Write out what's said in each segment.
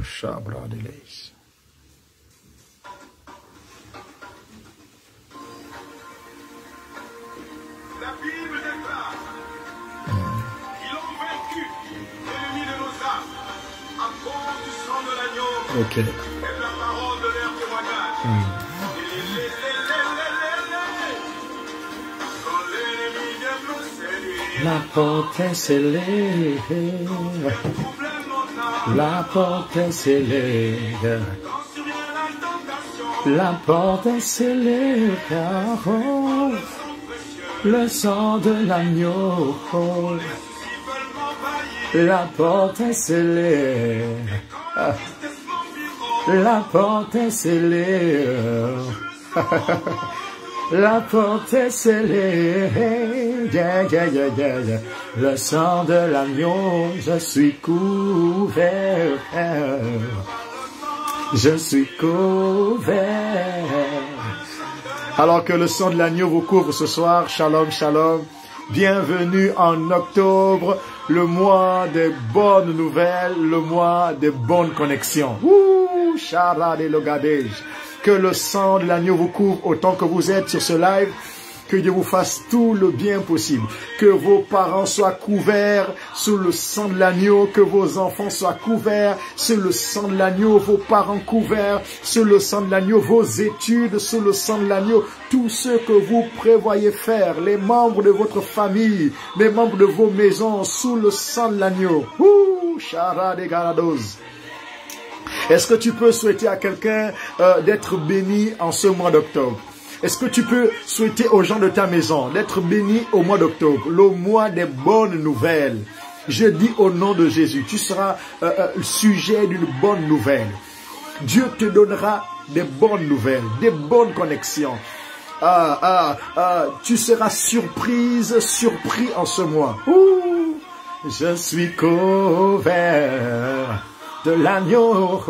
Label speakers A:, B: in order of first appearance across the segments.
A: Chabra de l'Aïs.
B: La Bible déclare qu'ils ont vaincu l'ennemi de nos âmes à cause du sang de l'agneau
A: Ok.
B: et de la parole de leur témoignage. Quand l'ennemi vient nous séduire,
A: La porte est scellée. La porte est scellée.
B: quand survient la tentation,
A: La porte est scellée. Car oh, le sang de l'agneau. Oh,
B: ils veulent m'envahir.
A: la porte est scellée. Ah,
B: Tristessement vivant,
A: la porte est scellée. La porte est scellée. Yeah, yeah, yeah, yeah, yeah. Le sang de l'agneau, je suis couvert. Je suis couvert. Alors que le sang de l'agneau vous couvre ce soir, shalom, shalom. Bienvenue en octobre, le mois des bonnes nouvelles, le mois des bonnes connexions. Ouh, Shara de Logadej. Que le sang de l'agneau vous couvre autant que vous êtes sur ce live. Que Dieu vous fasse tout le bien possible. Que vos parents soient couverts sous le sang de l'agneau. Que vos enfants soient couverts sous le sang de l'agneau. Vos parents couverts sous le sang de l'agneau. Vos études sous le sang de l'agneau. Tout ce que vous prévoyez faire. Les membres de votre famille. Les membres de vos maisons sous le sang de l'agneau. Ouh, Shara de Garados. Est-ce que tu peux souhaiter à quelqu'un d'être béni en ce mois d'octobre? Est-ce que tu peux souhaiter aux gens de ta maison d'être bénis au mois d'octobre, le mois des bonnes nouvelles? Je dis au nom de Jésus, tu seras sujet d'une bonne nouvelle. Dieu te donnera des bonnes nouvelles, des bonnes connexions. Tu seras surpris en ce mois. Ouh, je suis couvert de l'agneau.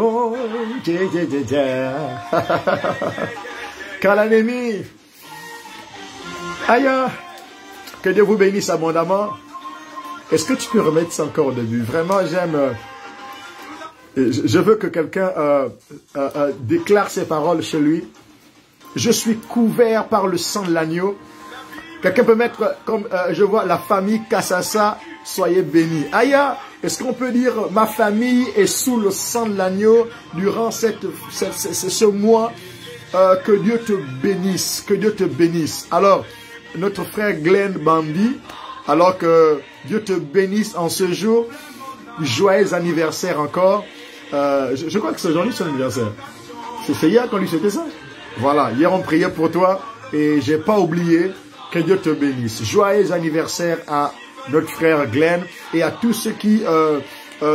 A: Calanémie. Aïe. Que Dieu vous bénisse abondamment. Est-ce que tu peux remettre ça encore au début? Vraiment, j'aime. Je veux que quelqu'un déclare ces paroles chez lui. Je suis couvert par le sang de l'agneau. Quelqu'un peut mettre, comme je vois la famille Kassassa, soyez bénis. Aïe. Est-ce qu'on peut dire, ma famille est sous le sang de l'agneau durant ce mois? Que Dieu te bénisse, que Dieu te bénisse. Alors, notre frère Glenn Bambi, alors que Dieu te bénisse en ce jour, joyeux anniversaire encore. Je crois que c'est aujourd'hui son anniversaire. C'est hier qu'on lui souhaitait ça. Voilà, hier on priait pour toi et j'ai pas oublié. Que Dieu te bénisse. Joyeux anniversaire à notre frère Glenn et à tous ceux qui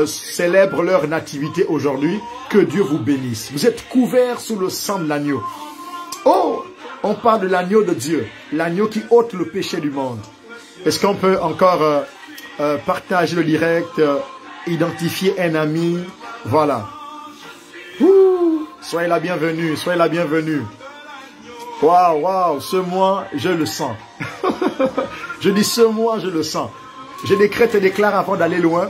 A: célèbrent leur nativité aujourd'hui. Que Dieu vous bénisse. Vous êtes couverts sous le sang de l'agneau. Oh, on parle de l'agneau de Dieu. L'agneau qui ôte le péché du monde. Est-ce qu'on peut encore partager le direct, identifier un ami? Voilà. Ouh, soyez la bienvenue, soyez la bienvenue. Waouh, waouh, ce mois, je le sens. Je dis ce mois, je le sens. Je décrète et déclare avant d'aller loin.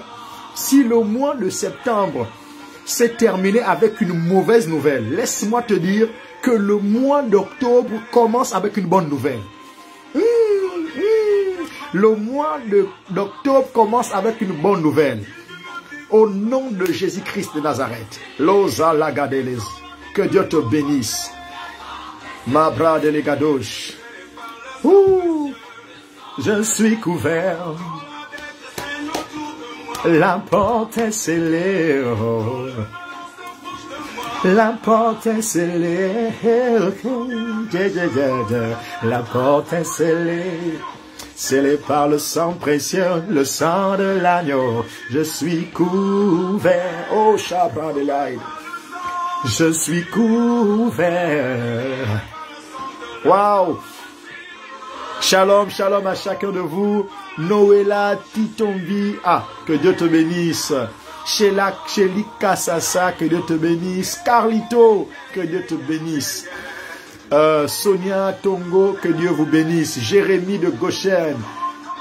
A: Si le mois de septembre s'est terminé avec une mauvaise nouvelle, laisse-moi te dire que le mois d'octobre commence avec une bonne nouvelle. Le mois d'octobre commence avec une bonne nouvelle. Au nom de Jésus-Christ de Nazareth. Loza lagadeles. Que Dieu te bénisse. Mabra de legadosh. Je suis couvert. La porte est scellée. La porte est scellée. La porte est scellée. Scellée par le sang précieux, le sang de l'agneau. Je suis couvert. Oh, Shabra de l'aide. Je suis couvert. Waouh. Shalom, shalom à chacun de vous. Noëlla Titombi. Ah, que Dieu te bénisse. Chéli Kassassa, que Dieu te bénisse. Carlito, que Dieu te bénisse. Sonia Tongo, que Dieu vous bénisse. Jérémie de Goshen,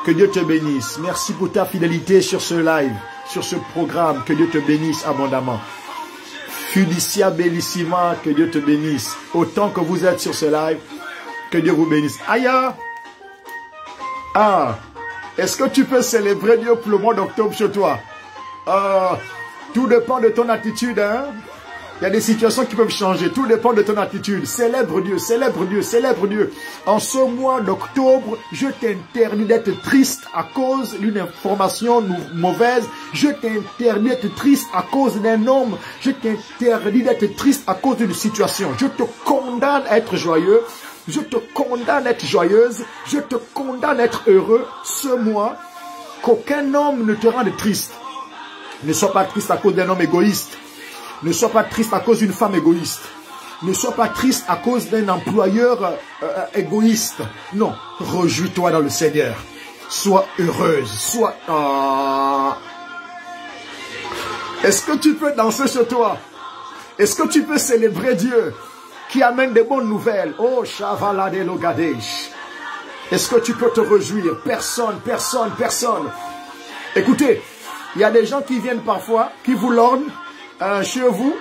A: que Dieu te bénisse. Merci pour ta fidélité sur ce live. sur ce programme, que Dieu te bénisse abondamment. Fiducia Bellissima, que Dieu te bénisse. Autant que vous êtes sur ce live, que Dieu vous bénisse. Aïe! Ah! Est-ce que tu peux célébrer Dieu pour le mois d'octobre chez toi? Tout dépend de ton attitude, hein? Il y a des situations qui peuvent changer. Tout dépend de ton attitude. Célèbre Dieu, célèbre Dieu, célèbre Dieu. En ce mois d'octobre, je t'interdis d'être triste à cause d'une information mauvaise. Je t'interdis d'être triste à cause d'un homme. Je t'interdis d'être triste à cause d'une situation. Je te condamne à être joyeux. Je te condamne à être joyeuse. Je te condamne à être heureux ce mois. Qu'aucun homme ne te rende triste. Ne sois pas triste à cause d'un homme égoïste. Ne sois pas triste à cause d'une femme égoïste. Ne sois pas triste à cause d'un employeur égoïste. Non, réjouis-toi dans le Seigneur. Sois heureuse. Sois... Est-ce que tu peux danser chez toi? Est-ce que tu peux célébrer Dieu qui amène des bonnes nouvelles? Oh, Shavala de Logadesh. Est-ce que tu peux te réjouir? Personne, personne, personne. Écoutez, il y a des gens qui viennent parfois, qui vous lorgnent chez vous.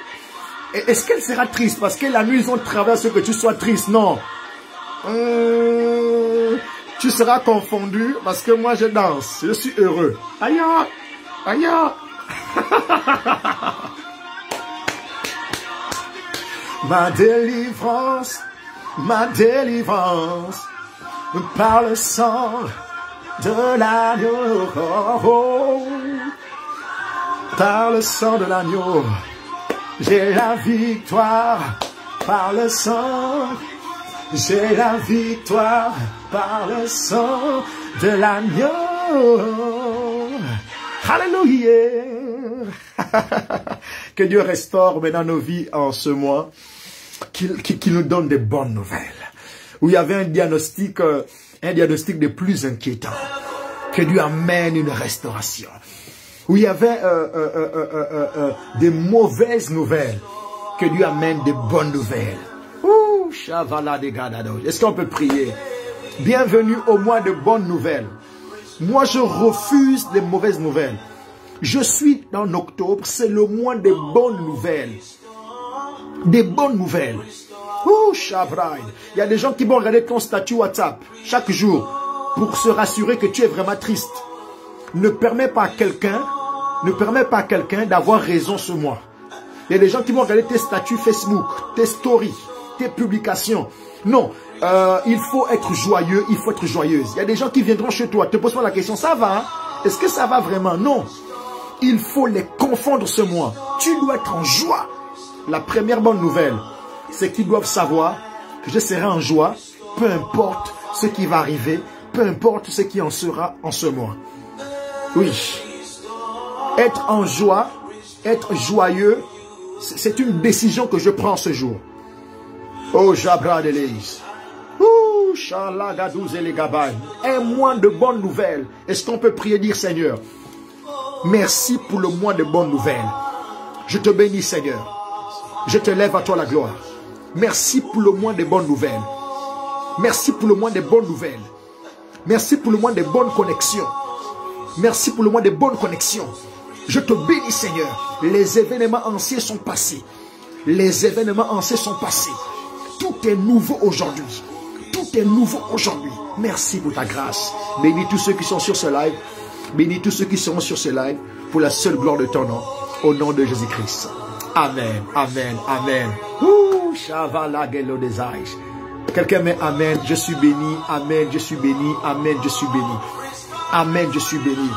A: Est-ce qu'elle sera triste parce que la nuit ils ont traversé que tu sois triste? Non. Tu seras confondu parce que moi je danse. Je suis heureux. Aïe, aïe. Ma délivrance par le sang de l'agneau. Par le sang de l'agneau, j'ai la victoire. Par le sang, j'ai la victoire. Par le sang de l'agneau. Alléluia. Que Dieu restaure maintenant nos vies en ce mois. Qu'il nous donne des bonnes nouvelles. Où il y avait un diagnostic des plus inquiétants. Que Dieu amène une restauration. Où il y avait des mauvaises nouvelles, que Dieu amène des bonnes nouvelles. Est-ce qu'on peut prier? Bienvenue au mois de bonnes nouvelles. Moi, je refuse les mauvaises nouvelles. Je suis en octobre, c'est le mois des bonnes nouvelles. Des bonnes nouvelles. Il y a des gens qui vont regarder ton statut WhatsApp chaque jour pour se rassurer que tu es vraiment triste. Ne permets pas à quelqu'un d'avoir raison ce mois. Il y a des gens qui vont regarder tes statuts Facebook, tes stories, tes publications. Non, il faut être joyeux, il faut être joyeuse. Il y a des gens qui viendront chez toi, te posent la question, ça va? Est-ce que ça va vraiment? Non. Il faut les confondre ce mois. Tu dois être en joie. La première bonne nouvelle, c'est qu'ils doivent savoir que je serai en joie, peu importe ce qui va arriver, peu importe ce qui en sera en ce mois. Oui. Être en joie, être joyeux, c'est une décision que je prends ce jour. Oh, Jabra de l'Église. Ouh, Chalagadouze et les Gabanes. Un mois de bonnes nouvelles. Est-ce qu'on peut prier, dire Seigneur, merci pour le mois de bonnes nouvelles. Je te bénis, Seigneur. Je te lève à toi la gloire. Merci pour le mois des bonnes nouvelles. Merci pour le mois des bonnes nouvelles. Merci pour le mois des bonnes connexions. Merci pour le mois des bonnes connexions. Je te bénis, Seigneur. Les événements anciens sont passés. Les événements anciens sont passés. Tout est nouveau aujourd'hui. Tout est nouveau aujourd'hui. Merci pour ta grâce. Bénis tous ceux qui sont sur ce live. Bénis tous ceux qui seront sur ce live pour la seule gloire de ton nom. Au nom de Jésus-Christ. Amen. Amen. Amen. Quelqu'un met Amen. Je suis béni. Amen. Je suis béni. Amen. Je suis béni. Amen. Je suis béni.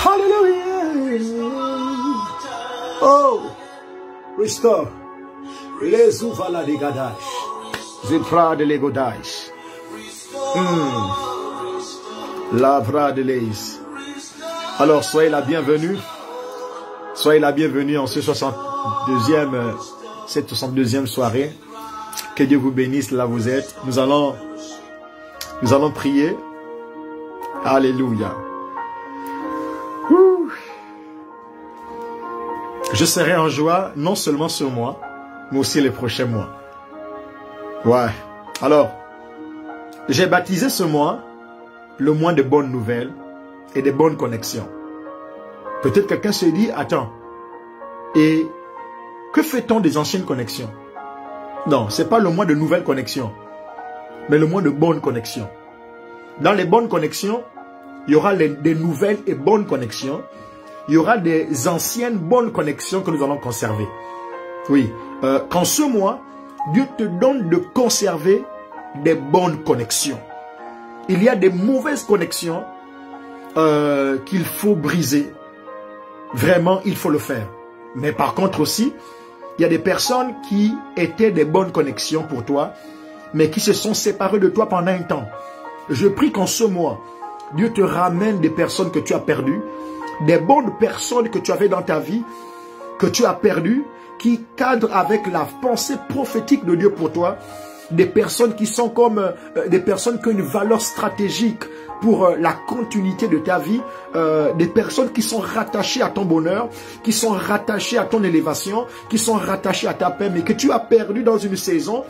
A: Hallelujah. Oh. Restore. Les ouvala de Gadash. Zipra de Legodash. Lavra de l'Eis. Alors, soyez la bienvenue. Soyez la bienvenue en cette 62e soirée. Que Dieu vous bénisse là où vous êtes. Nous allons prier. Alléluia. Je serai en joie, non seulement ce mois, mais aussi les prochains mois. Ouais. Alors, j'ai baptisé ce mois le mois de bonnes nouvelles et des bonnes connexions. Peut-être quelqu'un se dit, attends, et que fait-on des anciennes connexions? Non, ce n'est pas le mois de nouvelles connexions, mais le mois de bonnes connexions. Dans les bonnes connexions, il y aura des nouvelles et bonnes connexions. Il y aura des anciennes bonnes connexions que nous allons conserver. Oui, qu'en ce mois, Dieu te donne de conserver des bonnes connexions. Il y a des mauvaises connexions qu'il faut briser. Vraiment, il faut le faire. Mais par contre aussi, il y a des personnes qui étaient des bonnes connexions pour toi, mais qui se sont séparées de toi pendant un temps. Je prie qu'en ce mois, Dieu te ramène des personnes que tu as perdues, des bonnes personnes que tu avais dans ta vie, que tu as perdues, qui cadrent avec la pensée prophétique de Dieu pour toi, des personnes qui sont comme des personnes qui ont une valeur stratégique pour la continuité de ta vie, des personnes qui sont rattachées à ton bonheur, qui sont rattachées à ton élévation, qui sont rattachées à ta paix, mais que tu as perdu dans une saison,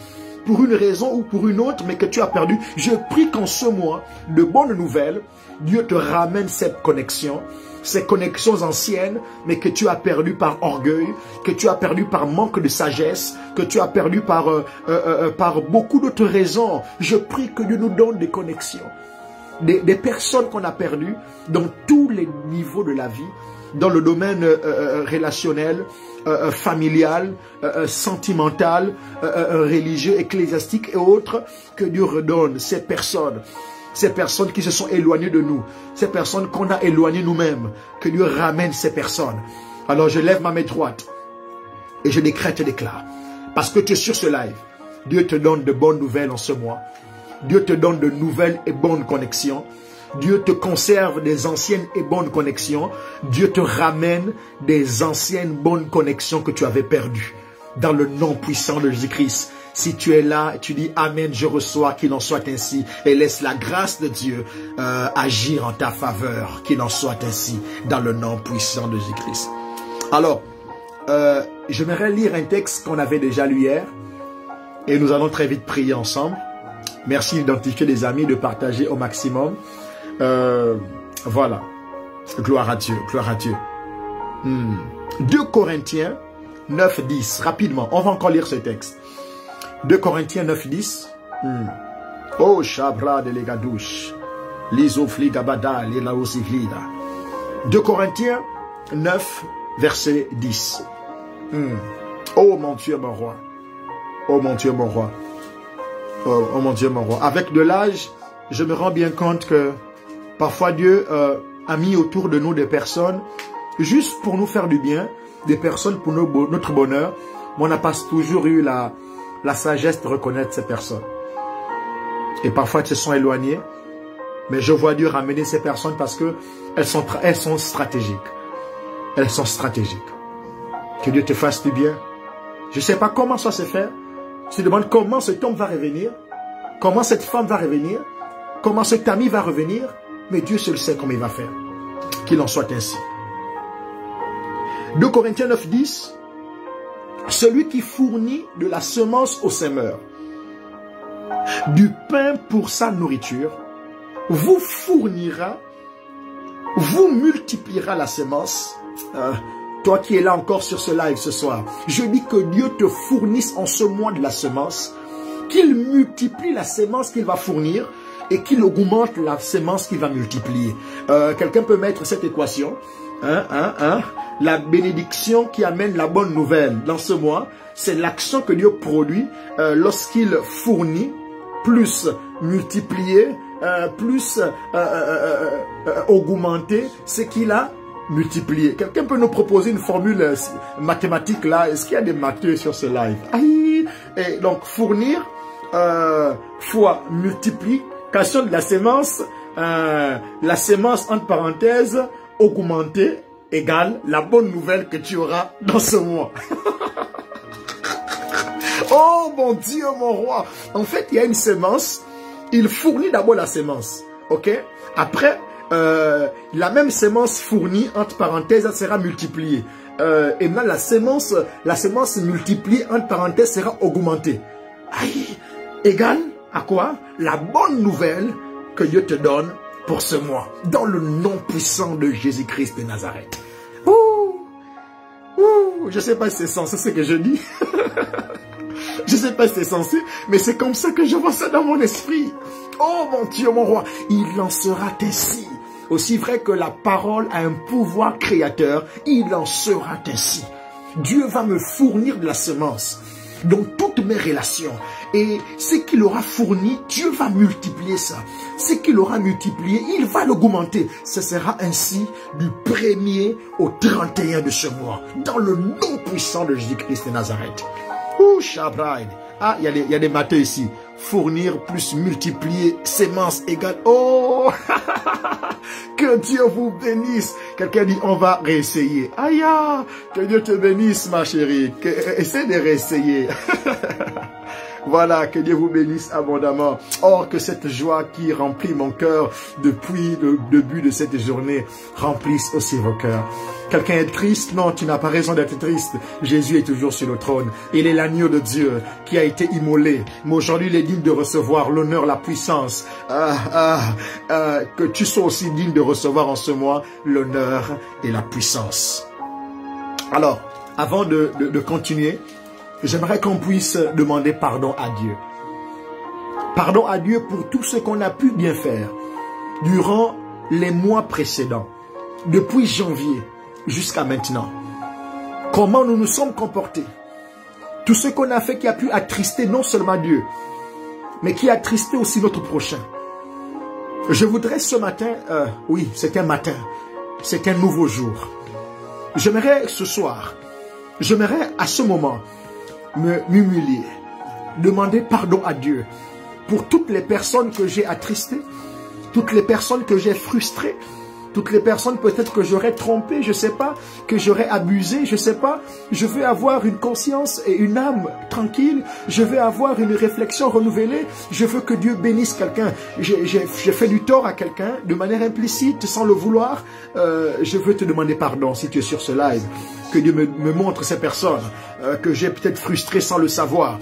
A: pour une raison ou pour une autre, mais que tu as perdu. Je prie qu'en ce mois, de bonnes nouvelles, Dieu te ramène cette connexion, ces connexions anciennes, mais que tu as perdu par orgueil, que tu as perdu par manque de sagesse, que tu as perdu par beaucoup d'autres raisons. Je prie que Dieu nous donne des connexions, des personnes qu'on a perdues dans tous les niveaux de la vie, dans le domaine relationnel, familial, sentimental, religieux, ecclésiastique et autres, que Dieu redonne ces personnes qui se sont éloignées de nous, ces personnes qu'on a éloignées nous-mêmes, que Dieu ramène ces personnes. Alors je lève ma main droite et je décrète et déclare, parce que tu es sur ce live, Dieu te donne de bonnes nouvelles en ce mois, Dieu te donne de nouvelles et bonnes connexions, Dieu te conserve des anciennes et bonnes connexions. Dieu te ramène des anciennes bonnes connexions que tu avais perdues. Dans le nom puissant de Jésus-Christ. Si tu es là, tu dis Amen, je reçois, qu'il en soit ainsi. Et laisse la grâce de Dieu agir en ta faveur. Qu'il en soit ainsi. Dans le nom puissant de Jésus-Christ. Alors, j'aimerais lire un texte qu'on avait déjà lu hier. Et nous allons très vite prier ensemble. Merci d'identifier les amis, de partager au maximum. Voilà. Gloire à Dieu, gloire à Dieu. 2 Corinthiens 9, 10. Rapidement, on va encore lire ce texte. 2 Corinthiens 9, 10. Oh, Shabra de l'Egadouche. L'Isofligabada, l'Elaosiglida. 2 Corinthiens 9, verset 10. Oh mon Dieu, mon roi. Oh mon Dieu, mon roi. Oh mon Dieu, mon roi. Avec de l'âge, je me rends bien compte que parfois Dieu a mis autour de nous des personnes juste pour nous faire du bien, des personnes pour notre bonheur, mais on n'a pas toujours eu la sagesse de reconnaître ces personnes. Et parfois elles se sont éloignées, mais je vois Dieu ramener ces personnes parce que elles sont stratégiques. Elles sont stratégiques. Que Dieu te fasse du bien. Je ne sais pas comment ça se fait. Tu te demandes comment cet homme va revenir, comment cette femme va revenir, comment cet ami va revenir, mais Dieu seul sait comment il va faire. Qu'il en soit ainsi. 2 Corinthiens 9, 10. Celui qui fournit de la semence au semeur, du pain pour sa nourriture, vous fournira, vous multipliera la semence. Toi qui es là encore sur ce live ce soir, je dis que Dieu te fournisse en ce mois de la semence, qu'il multiplie la semence qu'il va fournir et qu'il augmente la semence qu'il va multiplier. Quelqu'un peut mettre cette équation. La bénédiction qui amène la bonne nouvelle dans ce mois, c'est l'action que Dieu produit lorsqu'il fournit, plus multiplier, plus augmenter ce qu'il a multiplié. Quelqu'un peut nous proposer une formule mathématique là? Est-ce qu'il y a des matheux sur ce live? Aïe. Et donc fournir fois multiplication de la semence entre parenthèses augmenter égale la bonne nouvelle que tu auras dans ce mois. Oh mon Dieu, mon roi. En fait, il y a une semence. Il fournit d'abord la semence. Ok? Après, la même semence fournie, entre parenthèses, elle sera multipliée. Et maintenant, la semence multipliée, entre parenthèses, sera augmentée. Aïe! Égale à quoi? La bonne nouvelle que Dieu te donne pour ce mois, dans le nom puissant de Jésus-Christ de Nazareth. Je ne sais pas si c'est censé ce que je dis. Je ne sais pas si c'est censé, mais c'est comme ça que je vois ça dans mon esprit. Oh mon Dieu, mon roi, il en sera ainsi. Aussi vrai que la parole a un pouvoir créateur, il en sera ainsi. Dieu va me fournir de la semence dans toutes mes relations. Et ce qu'il aura fourni, Dieu va multiplier ça. Ce qu'il aura multiplié, il va l'augmenter. Ce sera ainsi du 1er au 31 de ce mois. Dans le nom puissant de Jésus-Christ de Nazareth. Ouh, Shabraïd. Ah, il y a des maths ici. Fournir plus multiplier, sémence égale. Oh, que Dieu vous bénisse. Quelqu'un dit, on va réessayer. Aïe, que Dieu te bénisse, ma chérie. Essaie de réessayer. Voilà, que Dieu vous bénisse abondamment. Or, que cette joie qui remplit mon cœur depuis le début de cette journée remplisse aussi vos cœurs. Quelqu'un est triste? Non, tu n'as pas raison d'être triste. Jésus est toujours sur le trône. Il est l'agneau de Dieu qui a été immolé. Mais aujourd'hui, il est digne de recevoir l'honneur, la puissance. Que tu sois aussi digne de recevoir en ce mois l'honneur et la puissance. Alors, avant de continuer, j'aimerais qu'on puisse demander pardon à Dieu. Pardon à Dieu pour tout ce qu'on a pu bien faire durant les mois précédents, depuis janvier jusqu'à maintenant. Comment nous nous sommes comportés. Tout ce qu'on a fait qui a pu attrister non seulement Dieu, mais qui a attristé aussi notre prochain. Je voudrais ce matin, oui, c'est un matin, c'est un nouveau jour. J'aimerais ce soir, j'aimerais à ce moment, m'humilier, demander pardon à Dieu pour toutes les personnes que j'ai attristées, toutes les personnes que j'ai frustrées, toutes les personnes peut-être que j'aurais trompées, je ne sais pas, que j'aurais abusé, je ne sais pas. Je veux avoir une conscience et une âme tranquille, je veux avoir une réflexion renouvelée, je veux que Dieu bénisse quelqu'un. J'ai fait du tort à quelqu'un de manière implicite, sans le vouloir. Je veux te demander pardon si tu es sur ce live. Que Dieu me montre ces personnes que j'ai peut-être frustrées sans le savoir.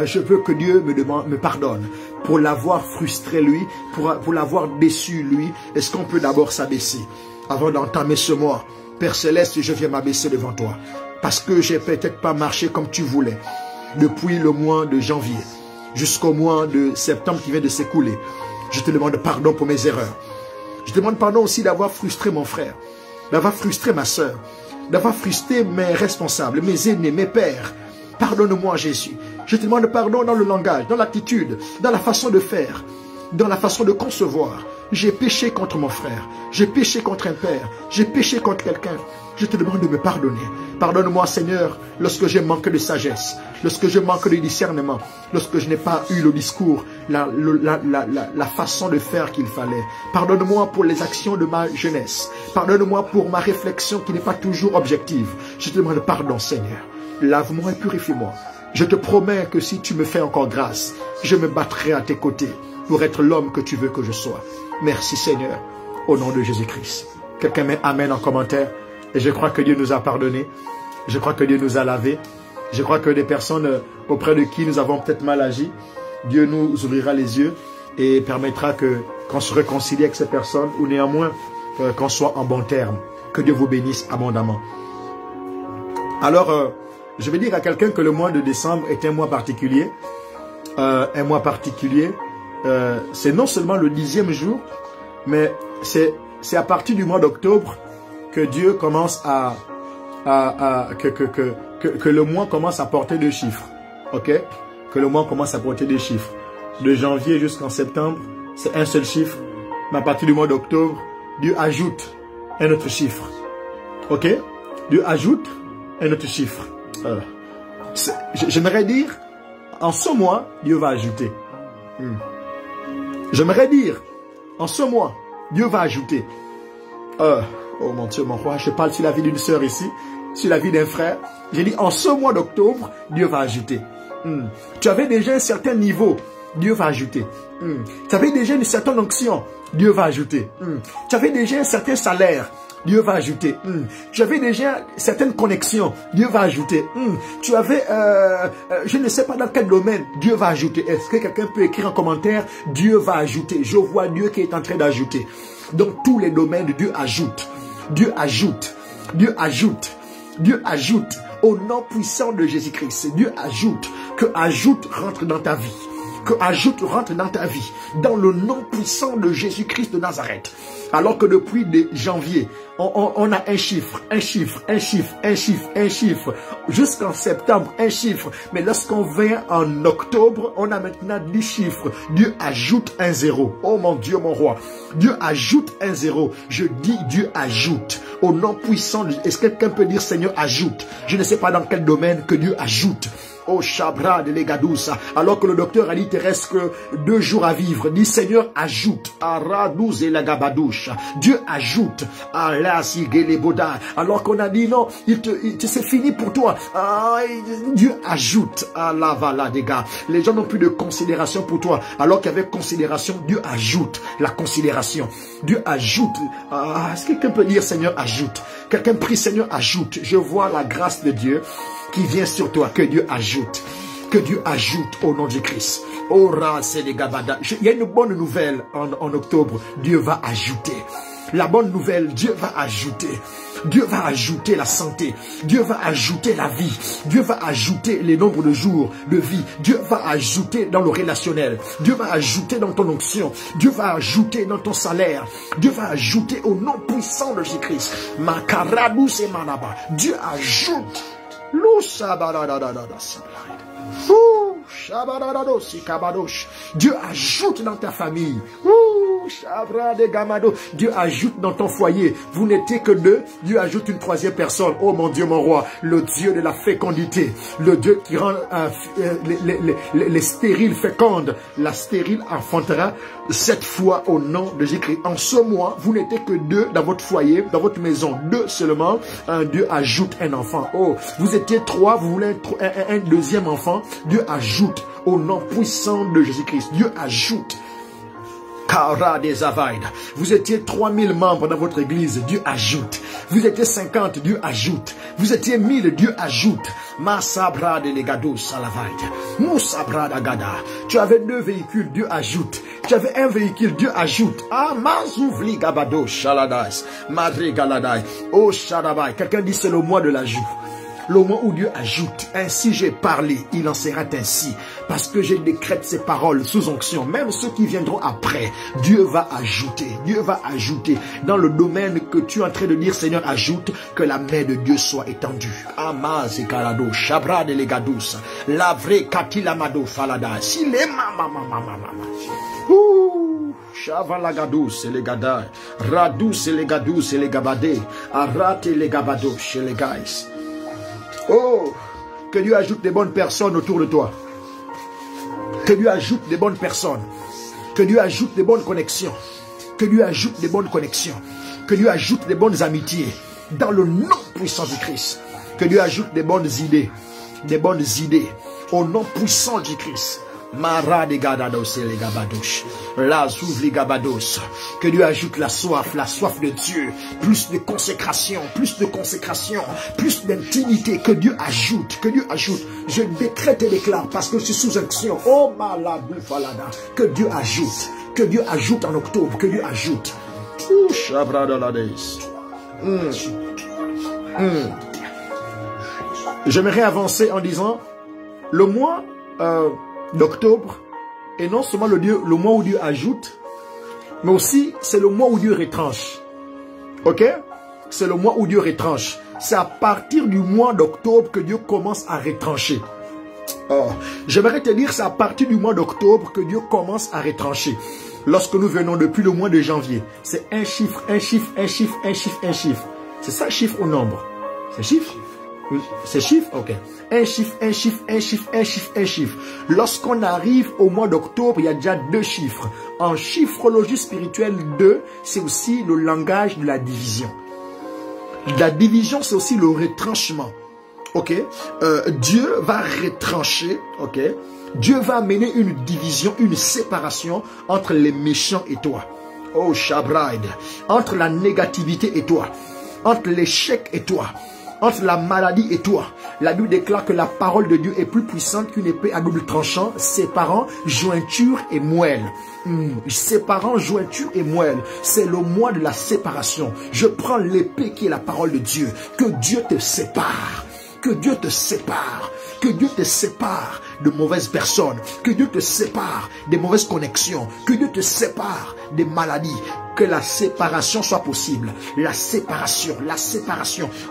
A: Je veux que Dieu me pardonne pour l'avoir frustré lui, pour l'avoir déçu lui. Est-ce qu'on peut d'abord s'abaisser avant d'entamer ce mois? Père Céleste, je viens m'abaisser devant toi parce que j'ai peut-être pas marché comme tu voulais depuis le mois de janvier jusqu'au mois de septembre qui vient de s'écouler. Je te demande pardon pour mes erreurs. Je te demande pardon aussi d'avoir frustré mon frère, d'avoir frustré ma soeur, d'avoir frustré mes responsables, mes aînés, mes pères. Pardonne-moi, Jésus. Je te demande pardon dans le langage, dans l'attitude, dans la façon de faire, dans la façon de concevoir. J'ai péché contre mon frère, j'ai péché contre un père, j'ai péché contre quelqu'un. Je te demande de me pardonner. Pardonne-moi, Seigneur, lorsque j'ai manqué de sagesse, lorsque je manque de discernement, lorsque je n'ai pas eu le discours, la façon de faire qu'il fallait. Pardonne-moi pour les actions de ma jeunesse. Pardonne-moi pour ma réflexion qui n'est pas toujours objective. Je te demande pardon, Seigneur. Lave-moi et purifie-moi. Je te promets que si tu me fais encore grâce, je me battrai à tes côtés pour être l'homme que tu veux que je sois. Merci Seigneur, au nom de Jésus-Christ. Quelqu'un met Amen en commentaire. Et je crois que Dieu nous a pardonné. Je crois que Dieu nous a lavé. Je crois que des personnes auprès de qui nous avons peut-être mal agi, Dieu nous ouvrira les yeux et permettra qu'on se réconcilie avec ces personnes ou néanmoins qu'on soit en bon terme. Que Dieu vous bénisse abondamment. Alors, je vais dire à quelqu'un que le mois de décembre est un mois particulier. Un mois particulier, c'est non seulement le 10e jour, mais c'est à partir du mois d'octobre que Dieu commence que le mois commence à porter des chiffres. Ok? Que le mois commence à porter des chiffres. De janvier jusqu'en septembre, c'est un seul chiffre. Mais à partir du mois d'octobre, Dieu ajoute un autre chiffre. Ok? Dieu ajoute un autre chiffre. J'aimerais dire, en ce mois, Dieu va ajouter. J'aimerais dire, en ce mois, Dieu va ajouter. Oh mon Dieu, mon roi, je parle sur la vie d'une sœur ici, sur la vie d'un frère. J'ai dit, en ce mois d'octobre, Dieu va ajouter. Tu avais déjà un certain niveau, Dieu va ajouter. Tu avais déjà une certaine onction, Dieu va ajouter. Tu avais déjà un certain salaire, Dieu va ajouter. Tu avais déjà certaines connexions, Dieu va ajouter. Tu avais, je ne sais pas dans quel domaine, Dieu va ajouter. Est-ce que quelqu'un peut écrire en commentaire, Dieu va ajouter. Je vois Dieu qui est en train d'ajouter. Donc tous les domaines, Dieu ajoute. Dieu ajoute. Dieu ajoute. Dieu ajoute. Au nom puissant de Jésus-Christ, Dieu ajoute. Que ajoute rentre dans ta vie. Que ajoute rentre dans ta vie. Dans le nom puissant de Jésus-Christ de Nazareth. Alors que depuis janvier, on a un chiffre, un chiffre, un chiffre, un chiffre, un chiffre. Jusqu'en septembre, un chiffre. Mais lorsqu'on vient en octobre, on a maintenant 10 chiffres. Dieu ajoute un 0. Oh mon Dieu, mon roi. Dieu ajoute un 0. Je dis Dieu ajoute. Au nom puissant de... Est-ce que quelqu'un peut dire Seigneur ajoute? Je ne sais pas dans quel domaine que Dieu ajoute. Oh Chabra de Legadousa. Alors que le docteur a dit, il te reste que 2 jours à vivre. Dit Seigneur ajoute. Aradouz et Lagabadouche. Dieu ajoute. Alors qu'on a dit non, c'est fini pour toi. Dieu ajoute. Les gens n'ont plus de considération pour toi. Alors qu'il y avait considération, Dieu ajoute la considération. Dieu ajoute. Est-ce que quelqu'un peut dire Seigneur ajoute? Quelqu'un prie Seigneur ajoute. Je vois la grâce de Dieu qui vient sur toi, que Dieu ajoute. Que Dieu ajoute au nom de Christ. Il y a une bonne nouvelle en octobre. Dieu va ajouter. La bonne nouvelle, Dieu va ajouter. Dieu va ajouter la santé. Dieu va ajouter la vie. Dieu va ajouter les nombres de jours de vie. Dieu va ajouter dans le relationnel. Dieu va ajouter dans ton onction. Dieu va ajouter dans ton salaire. Dieu va ajouter au nom puissant de Jésus-Christ. Dieu ajoute. Dieu ajoute dans ta famille. Dieu ajoute dans ton foyer. Vous n'étiez que 2. Dieu ajoute une 3e personne. Oh mon Dieu, mon roi. Le Dieu de la fécondité. Le Dieu qui rend les stériles fécondes. La stérile enfantera 7 fois au nom de Jésus-Christ. En ce mois, vous n'étiez que 2 dans votre foyer, dans votre maison. 2 seulement. Dieu ajoute un enfant. Oh, vous étiez 3. Vous voulez un 2e enfant. Dieu ajoute au nom puissant de Jésus-Christ. Dieu ajoute. Vous étiez 3000 membres dans votre église, Dieu ajoute. Vous étiez 50, Dieu ajoute. Vous étiez 1000, Dieu ajoute. Masabra de legado salavaide. Moussabra d'agada. Tu avais 2 véhicules, Dieu ajoute. Tu avais un véhicule, Dieu ajoute. Ah, mazouvli gabado shaladas. Madre galadai. Oh shadabai. Quelqu'un dit c'est le mois de l'ajout. Le moment où Dieu ajoute, ainsi j'ai parlé, il en sera ainsi. Parce que je décrète ces paroles sous onction. Même ceux qui viendront après, Dieu va ajouter. Dieu va ajouter. Dans le domaine que tu es en train de dire, Seigneur, ajoute, que la main de Dieu soit étendue. Amaz et Kalado, Chabra de Legadous, la vraie Katilamado Falada. Si les Chavalagados et les Gadai, Radous et les Gadous et les Gabadé, Arat et les Gabados chez les guys. Oh, que Dieu ajoute des bonnes personnes autour de toi. Que Dieu ajoute des bonnes personnes. Que Dieu ajoute des bonnes connexions. Que Dieu ajoute des bonnes connexions. Que Dieu ajoute des bonnes amitiés. Dans le nom puissant du Christ. Que Dieu ajoute des bonnes idées. Des bonnes idées. Au nom puissant du Christ. Mara de Gadados et les Gabados. La Zouvli Gabados. Que Dieu ajoute la soif de Dieu. Plus de consécration, plus d'intimité. Que Dieu ajoute, Je décrète et déclare parce que je suis sous action. Oh Malabou Falada. Que Dieu ajoute en octobre, que Dieu ajoute. Chabra de la Deis. J'aimerais avancer en disant le mois d'octobre est non seulement le mois où Dieu ajoute, mais aussi c'est le mois où Dieu retranche. Ok? C'est le mois où Dieu retranche. C'est à partir du mois d'octobre que Dieu commence à retrancher. Oh, j'aimerais te dire c'est à partir du mois d'octobre que Dieu commence à retrancher. Lorsque nous venons depuis le mois de janvier, c'est un chiffre. C'est ça chiffre ou nombre? C'est chiffre? C'est chiffre? Ok. Un chiffre. Lorsqu'on arrive au mois d'octobre, il y a déjà 2 chiffres. En chiffrologie spirituelle, 2, c'est aussi le langage de la division. La division, c'est aussi le retranchement. Ok? Dieu va retrancher. Ok? Dieu va amener une division, une séparation entre les méchants et toi. Oh, Shabraïd. Entre la négativité et toi. entre l'échec et toi, entre la maladie et toi. La Bible déclare que la parole de Dieu est plus puissante qu'une épée à double tranchant, séparant jointure et moelle. Séparant jointure et moelle. C'est le mois de la séparation. Je prends l'épée qui est la parole de Dieu. Que Dieu te sépare. Que Dieu te sépare. Que Dieu te sépare de mauvaises personnes. Que Dieu te sépare des mauvaises connexions. Que Dieu te sépare des maladies. Que la séparation soit possible. La séparation.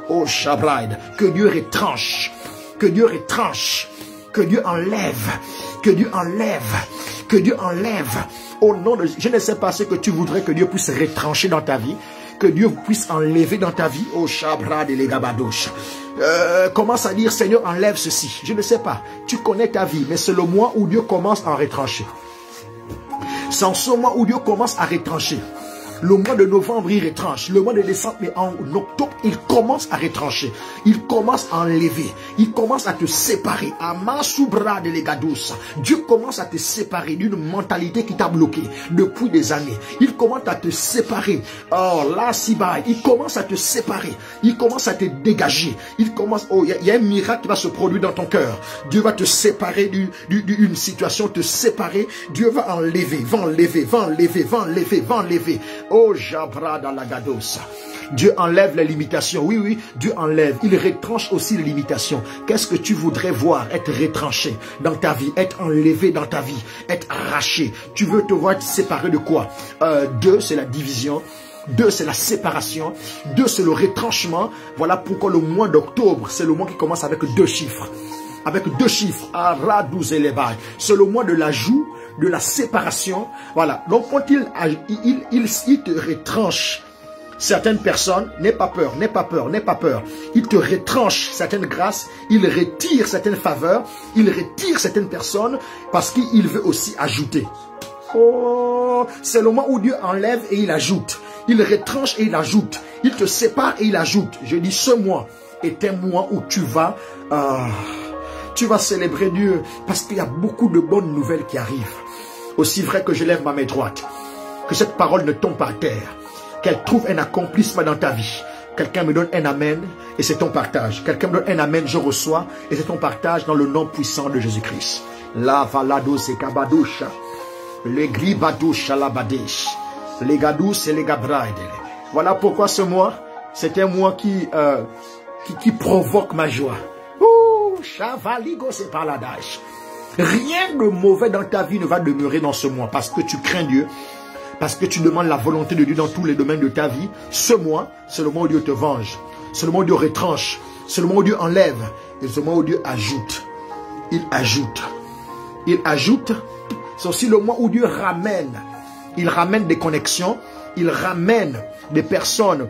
A: Oh Shabraïd. Que Dieu retranche. Que Dieu retranche. Que Dieu enlève. Que Dieu enlève. Que Dieu enlève. Au nom de... Je ne sais pas ce que tu voudrais que Dieu puisse retrancher dans ta vie. Que Dieu puisse enlever dans ta vie. Oh Shabrad et les Gabadosh. Commence à dire, Seigneur, enlève ceci. Je ne sais pas. Tu connais ta vie, mais c'est le mois où Dieu commence à retrancher. C'est en ce mois où Dieu commence à retrancher. Le mois de novembre, il retranche. Le mois de décembre, mais en octobre, il commence à retrancher. Il commence à enlever. Il commence à te séparer. Amasoubra de l'Egadous. Dieu commence à te séparer d'une mentalité qui t'a bloqué depuis des années. Il commence à te séparer. Oh, là, Siba, il commence à te séparer. Il commence à te dégager. Il commence, oh, il y a un miracle qui va se produire dans ton cœur. Dieu va te séparer d'une situation, te séparer. Dieu va enlever, va enlever, va enlever, va enlever, va enlever. Oh, Jabra dans la Gados. Dieu enlève les limitations. Oui, oui, Dieu enlève. Il retranche aussi les limitations. Qu'est-ce que tu voudrais voir être retranché dans ta vie, être enlevé dans ta vie, être arraché? Tu veux te voir séparé de quoi? 2, c'est la division. 2, c'est la séparation. 2, c'est le retranchement. Voilà pourquoi le mois d'octobre, c'est le mois qui commence avec 2 chiffres. Avec 2 chiffres. C'est le mois de l'ajout, de la séparation. Voilà. Donc quand il te retranche certaines personnes, n'aie pas peur, n'aie pas peur, n'aie pas peur. Il te retranche certaines grâces, il retire certaines faveurs, il retire certaines personnes parce qu'il veut aussi ajouter. Oh, c'est le moment où Dieu enlève et il ajoute. Il retranche et il ajoute. Il te sépare et il ajoute. Je dis, ce mois est un mois où tu vas célébrer Dieu parce qu'il y a beaucoup de bonnes nouvelles qui arrivent. Aussi vrai que je lève ma main droite, que cette parole ne tombe par terre, qu'elle trouve un accomplissement dans ta vie. Quelqu'un me donne un amen et c'est ton partage. Quelqu'un me donne un amen, je reçois et c'est ton partage dans le nom puissant de Jésus-Christ. La valado se kabadoucha, le gribadoucha la badesh, les gadous et les gabraïdes. Voilà pourquoi ce mois, c'est un mois qui provoque ma joie. Chavaligo c'est par la dash. Rien de mauvais dans ta vie ne va demeurer dans ce mois parce que tu crains Dieu, parce que tu demandes la volonté de Dieu dans tous les domaines de ta vie. Ce mois, c'est le mois où Dieu te venge, c'est le mois où Dieu retranche, c'est le mois où Dieu enlève, et c'est le mois où Dieu ajoute. Il ajoute. Il ajoute. C'est aussi le mois où Dieu ramène. Il ramène des connexions, il ramène des personnes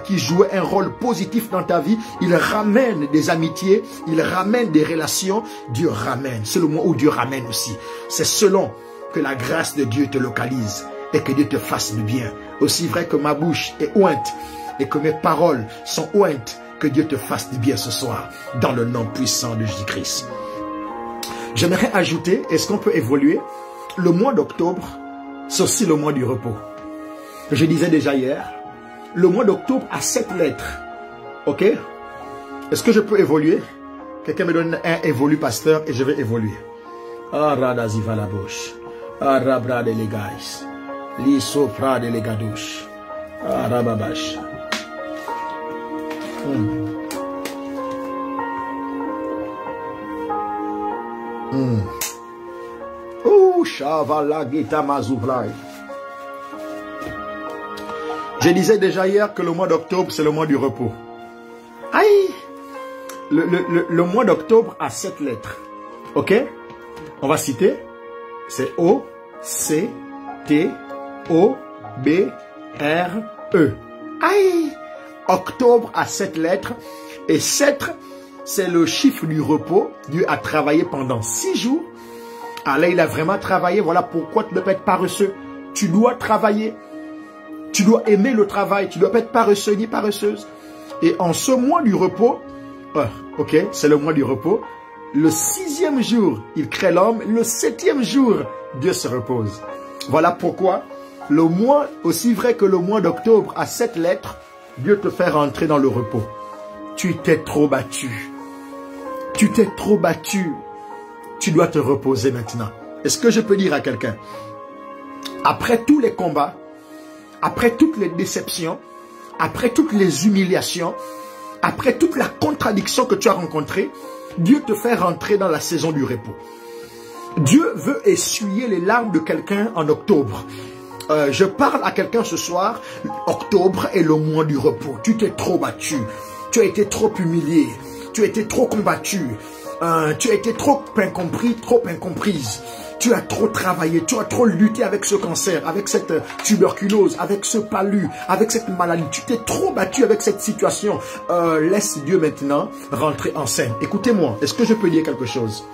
A: qui jouaient un rôle positif dans ta vie. Il ramène des amitiés, il ramène des relations. Dieu ramène. C'est le mois où Dieu ramène aussi. C'est selon que la grâce de Dieu te localise et que Dieu te fasse du bien. Aussi vrai que ma bouche est ointe et que mes paroles sont ointes, que Dieu te fasse du bien ce soir dans le nom puissant de Jésus-Christ. J'aimerais ajouter, est-ce qu'on peut évoluer? Le mois d'octobre, c'est aussi le mois du repos. Je disais déjà hier, le mois d'octobre a 7 lettres. Ok? Est-ce que je peux évoluer? Quelqu'un me donne un évolue, pasteur, et je vais évoluer. Aradaziva la bouche. Arabra de legais. Lisopra de legadouche. Arababash. Oh, Shavala Gita Mazoubraï. Je disais déjà hier que le mois d'octobre, c'est le mois du repos. Aïe! Le mois d'octobre a 7 lettres. Ok? On va citer. C'est O, C, T, O, B, R, E. Aïe! Octobre a 7 lettres. Et 7, c'est le chiffre du repos. Dieu a travaillé pendant 6 jours. Ah là, il a vraiment travaillé. Voilà pourquoi tu ne dois pas être paresseux. Tu dois travailler. Tu dois aimer le travail. Tu ne dois pas être paresseux ni paresseuse. Et en ce mois du repos, ok, c'est le mois du repos. Le 6e jour, il crée l'homme. Le 7e jour, Dieu se repose. Voilà pourquoi le mois, aussi vrai que le mois d'octobre a 7 lettres, Dieu te fait rentrer dans le repos. Tu t'es trop battu. Tu t'es trop battu. Tu dois te reposer maintenant. Est-ce que je peux dire à quelqu'un, après tous les combats, après toutes les déceptions, après toutes les humiliations, après toute la contradiction que tu as rencontrée, Dieu te fait rentrer dans la saison du repos. Dieu veut essuyer les larmes de quelqu'un en octobre. Je parle à quelqu'un ce soir. Octobre est le mois du repos. Tu t'es trop battu. Tu as été trop humilié. Tu as été trop combattu. Tu as été trop incompris, trop incomprise. Tu as trop travaillé, tu as trop lutté avec ce cancer, avec cette tuberculose, avec ce palu, avec cette maladie. Tu t'es trop battu avec cette situation. Laisse Dieu maintenant rentrer en scène. Écoutez-moi, est-ce que je peux dire quelque chose?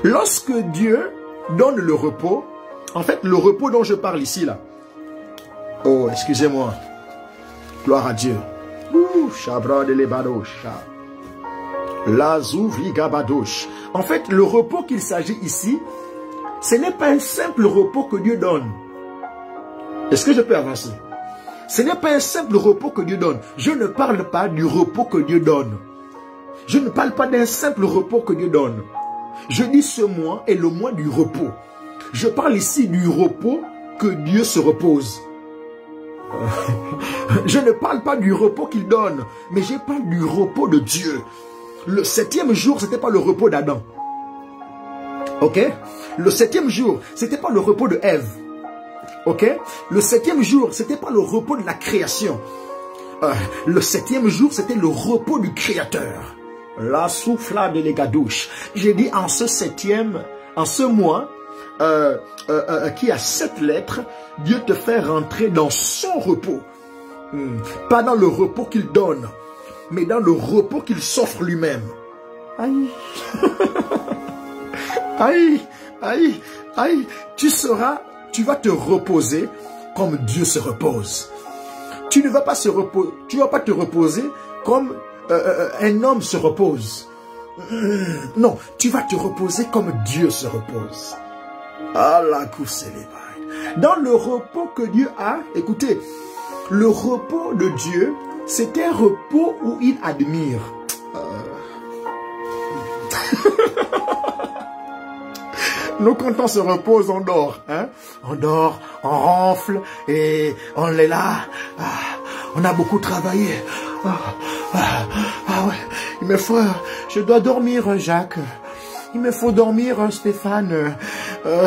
A: Lorsque Dieu donne le repos, en fait, le repos dont je parle ici, là. Oh, excusez-moi. Gloire à Dieu. Chabra de l'Ebadosh. La Zouvligabadosh. En fait, le repos qu'il s'agit ici, ce n'est pas un simple repos que Dieu donne. Est-ce que je peux avancer? Ce n'est pas un simple repos que Dieu donne. Je ne parle pas du repos que Dieu donne. Je ne parle pas d'un simple repos que Dieu donne. Je dis ce mois est le mois du repos. Je parle ici du repos que Dieu se repose. Je ne parle pas du repos qu'il donne, mais je parle du repos de Dieu. Le 7e jour, ce n'était pas le repos d'Adam. Ok? Le 7e jour, ce n'était pas le repos de Ève. Ok? Le 7e jour, ce n'était pas le repos de la création. Le 7e jour, c'était le repos du Créateur. La souffla de l'égadouche. J'ai dit en ce 7e, en ce mois, qui a 7 lettres, Dieu te fait rentrer dans son repos. Pas dans le repos qu'il donne, mais dans le repos qu'il s'offre lui-même. Aïe. Aïe, aïe, aïe. Tu vas te reposer comme Dieu se repose. Tu ne vas pas te reposer comme un homme se repose. Non, tu vas te reposer comme Dieu se repose. Dans le repos que Dieu a, écoutez, le repos de Dieu, c'est un repos où il admire. Nous, quand on se repose, on dort. Hein? On dort, on ronfle et on est là. On a beaucoup travaillé. Ouais, il me faut... Je dois dormir, Jacques. Il me faut dormir, Stéphane.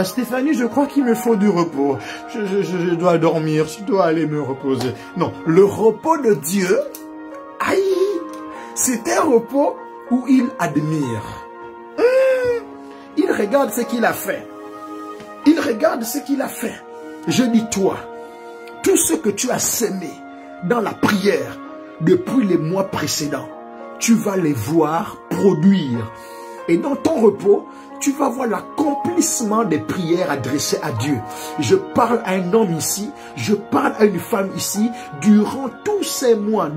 A: Stéphanie, je crois qu'il me faut du repos. Je dois dormir, je dois aller me reposer. Non, le repos de Dieu, aïe, c'est un repos où il admire. Il regarde ce qu'il a fait. Il regarde ce qu'il a fait. Je dis toi, tout ce que tu as sémé dans la prière depuis les mois précédents, tu vas les voir produire. Et dans ton repos, tu vas voir l'accomplissement des prières adressées à Dieu. Je parle à un homme ici, je parle à une femme ici. Durant tous ces mois,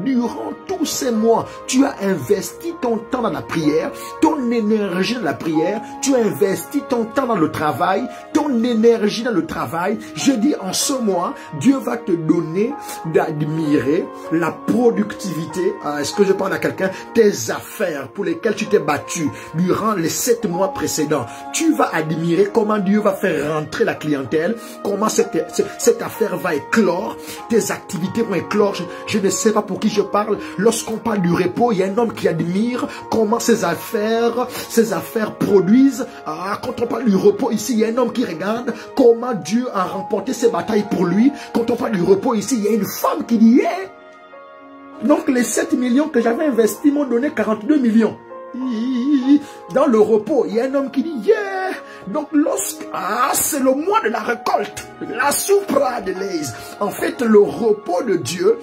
A: tu as investi ton temps dans la prière, ton énergie dans la prière, tu as investi ton temps dans le travail, ton énergie dans le travail. Je dis en ce mois, Dieu va te donner d'admirer la productivité. Est-ce que je parle à quelqu'un? Tes affaires pour lesquelles tu t'es battu durant les 7 mois précédents. Tu vas admirer comment Dieu va faire rentrer la clientèle, comment cette affaire va éclore, tes activités vont éclore. Je ne sais pas pour qui je parle. Lorsqu'on parle du repos, il y a un homme qui admire comment ses affaires produisent. Quand on parle du repos ici, il y a un homme qui regarde comment Dieu a remporté ses batailles pour lui. Quand on parle du repos ici, il y a une femme qui dit yeah. Donc les 7 millions que j'avais investis m'ont donné 42 millions. Dans le repos, il y a un homme qui dit yeah. Donc c'est le mois de la récolte, la soupra de l'aise. En fait, le repos de Dieu,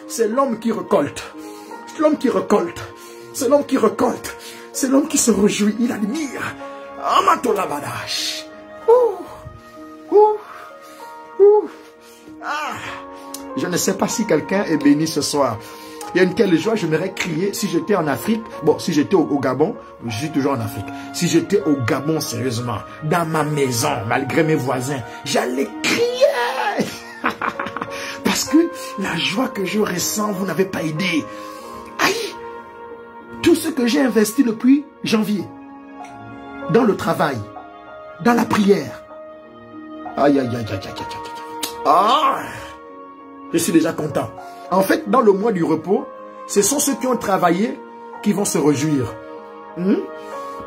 A: c'est l'homme qui récolte. C'est l'homme qui récolte. C'est l'homme qui récolte. C'est l'homme qui se réjouit. Il admire. Amatolabadash. Je ne sais pas si quelqu'un est béni ce soir. Il y a une telle joie, j'aimerais crier si j'étais en Afrique. Bon, si j'étais au Gabon, je suis toujours en Afrique. Si j'étais au Gabon, sérieusement, dans ma maison, malgré mes voisins, j'allais crier. Parce que que la joie que je ressens, vous n'avez pas idée. Aïe! Tout ce que j'ai investi depuis janvier, dans le travail, dans la prière. Aïe, aïe, aïe, aïe, aïe, aïe, aïe. Ah! Je suis déjà content. En fait, dans le mois du repos, ce sont ceux qui ont travaillé qui vont se réjouir.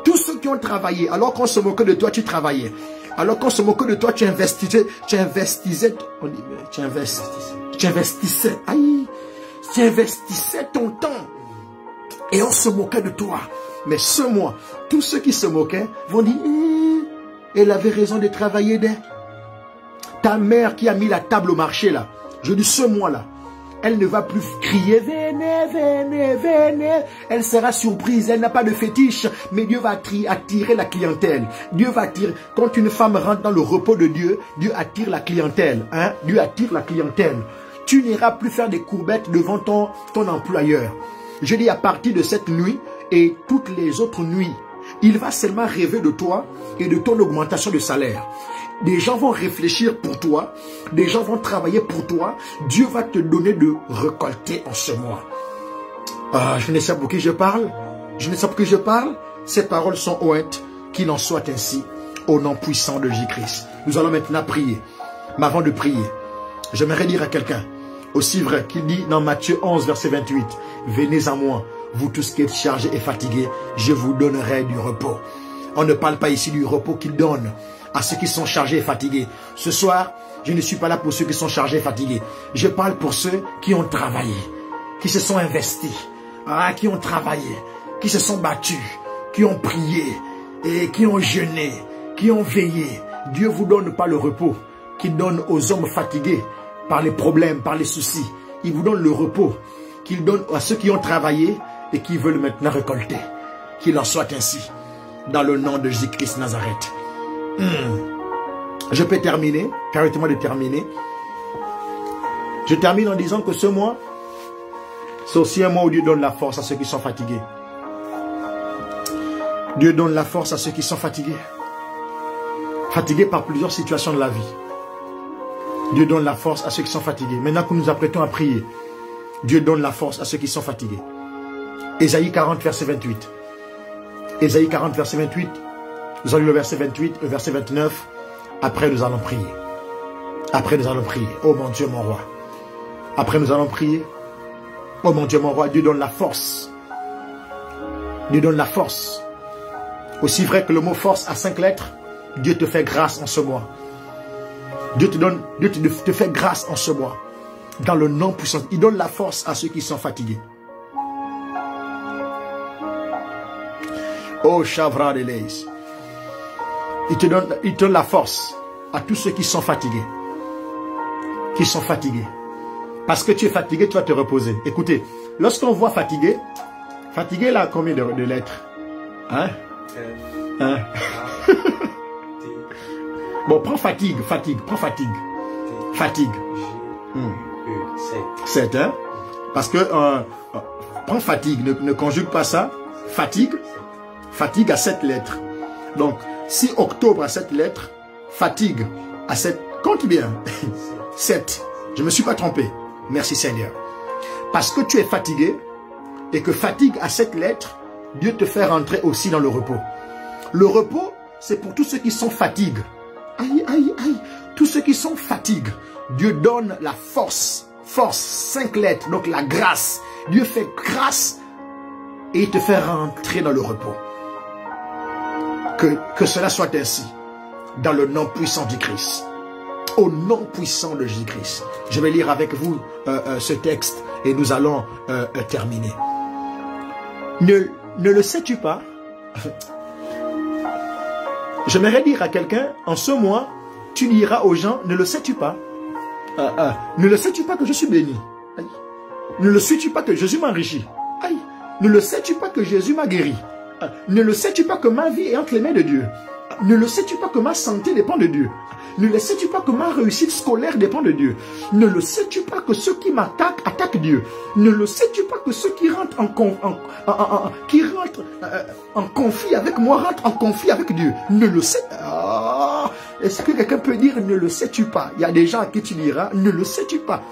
A: Tous ceux qui ont travaillé, alors qu'on se moquait de toi, tu travaillais. Alors qu'on se moquait de toi, tu investissais, aïe, tu investissais ton temps. Et on se moquait de toi. Mais ce mois, tous ceux qui se moquaient vont dire, elle avait raison de travailler. Ta mère qui a mis la table au marché là, je dis ce mois-là, elle ne va plus crier, venez, venez, venez. Elle sera surprise, elle n'a pas de fétiche, mais Dieu va attirer la clientèle. Dieu va attirer, quand une femme rentre dans le repos de Dieu, Dieu attire la clientèle. Hein? Dieu attire la clientèle. Tu n'iras plus faire des courbettes devant ton employeur. Je dis à partir de cette nuit et toutes les autres nuits, il va seulement rêver de toi et de ton augmentation de salaire. Des gens vont réfléchir pour toi. Des gens vont travailler pour toi. Dieu va te donner de récolter en ce mois. Je ne sais pas pour qui je parle. Je ne sais pas pour qui je parle. Ces paroles sont honnêtes. Qu'il en soit ainsi. Au nom puissant de Jésus-Christ. Nous allons maintenant prier. Mais avant de prier, j'aimerais dire à quelqu'un, aussi vrai qu'il dit dans Matthieu 11, verset 28, « Venez à moi, vous tous qui êtes chargés et fatigués, je vous donnerai du repos. » On ne parle pas ici du repos qu'il donne à ceux qui sont chargés et fatigués. Ce soir, je ne suis pas là pour ceux qui sont chargés et fatigués. Je parle pour ceux qui ont travaillé, qui se sont investis, qui ont travaillé, qui se sont battus, qui ont prié, et qui ont jeûné, qui ont veillé. Dieu ne vous donne pas le repos qu'il donne aux hommes fatigués par les problèmes, par les soucis. Il vous donne le repos qu'il donne à ceux qui ont travaillé et qui veulent maintenant récolter. Qu'il en soit ainsi. Dans le nom de Jésus-Christ Nazareth. Je peux terminer. Permettez-moi de terminer. Je termine en disant que ce mois, c'est aussi un mois où Dieu donne la force à ceux qui sont fatigués. Dieu donne la force à ceux qui sont fatigués. Fatigués par plusieurs situations de la vie. Dieu donne la force à ceux qui sont fatigués. Maintenant que nous nous apprêtons à prier, Dieu donne la force à ceux qui sont fatigués. Ésaïe 40, verset 28. Ésaïe 40, verset 28. Nous allons le verset 28, le verset 29. Après, nous allons prier. Après, nous allons prier. Oh mon Dieu, mon roi. Après, nous allons prier. Oh mon Dieu, mon roi, Dieu donne la force. Dieu donne la force. Aussi vrai que le mot force a 5 lettres, Dieu te fait grâce en ce mois. Dieu te fait grâce en ce mois. Dans le nom puissant. Il donne la force à ceux qui sont fatigués. Oh, Chavra de l'Aïs. Il te donne la force à tous ceux qui sont fatigués. Qui sont fatigués. Parce que tu es fatigué, tu vas te reposer. Écoutez, lorsqu'on voit fatigué, fatigué là, combien de lettres? Hein? Bon, prends fatigue, prends fatigue. Fatigue. 7, hein? Parce que, prends fatigue, ne conjugue pas ça. Fatigue à 7 lettres. Donc, si octobre a 7 lettres, fatigue à 7, compte bien. 7. Je ne me suis pas trompé. Merci Seigneur. Parce que tu es fatigué et que fatigue à 7 lettres, Dieu te fait rentrer aussi dans le repos. Le repos, c'est pour tous ceux qui sont fatigués. Aïe, aïe, aïe. Tous ceux qui sont fatigués, Dieu donne la force. Force, 5 lettres, donc la grâce. Dieu fait grâce et il te fait rentrer dans le repos. Que cela soit ainsi. Dans le nom puissant du Christ. Au nom puissant de Jésus-Christ. Je vais lire avec vous ce texte et nous allons terminer. Ne le sais-tu pas? J'aimerais dire à quelqu'un, en ce mois, tu diras aux gens, ne le sais-tu pas? Ne le sais-tu pas que je suis béni? Aïe. Ne le sais-tu pas que Jésus m'enrichit? Aïe. Ne le sais-tu pas que Jésus m'a guéri? Ne le sais-tu pas que ma vie est entre les mains de Dieu? Ne le sais-tu pas que ma santé dépend de Dieu? Ne le sais-tu pas que ma réussite scolaire dépend de Dieu? Ne le sais-tu pas que ceux qui m'attaquent, attaquent Dieu? Ne le sais-tu pas que ceux qui rentrent en conflit avec moi rentrent en conflit avec Dieu? Ne le sais... Est-ce que quelqu'un peut dire ne le sais-tu pas? Il y a des gens à qui tu diras ne le sais-tu pas?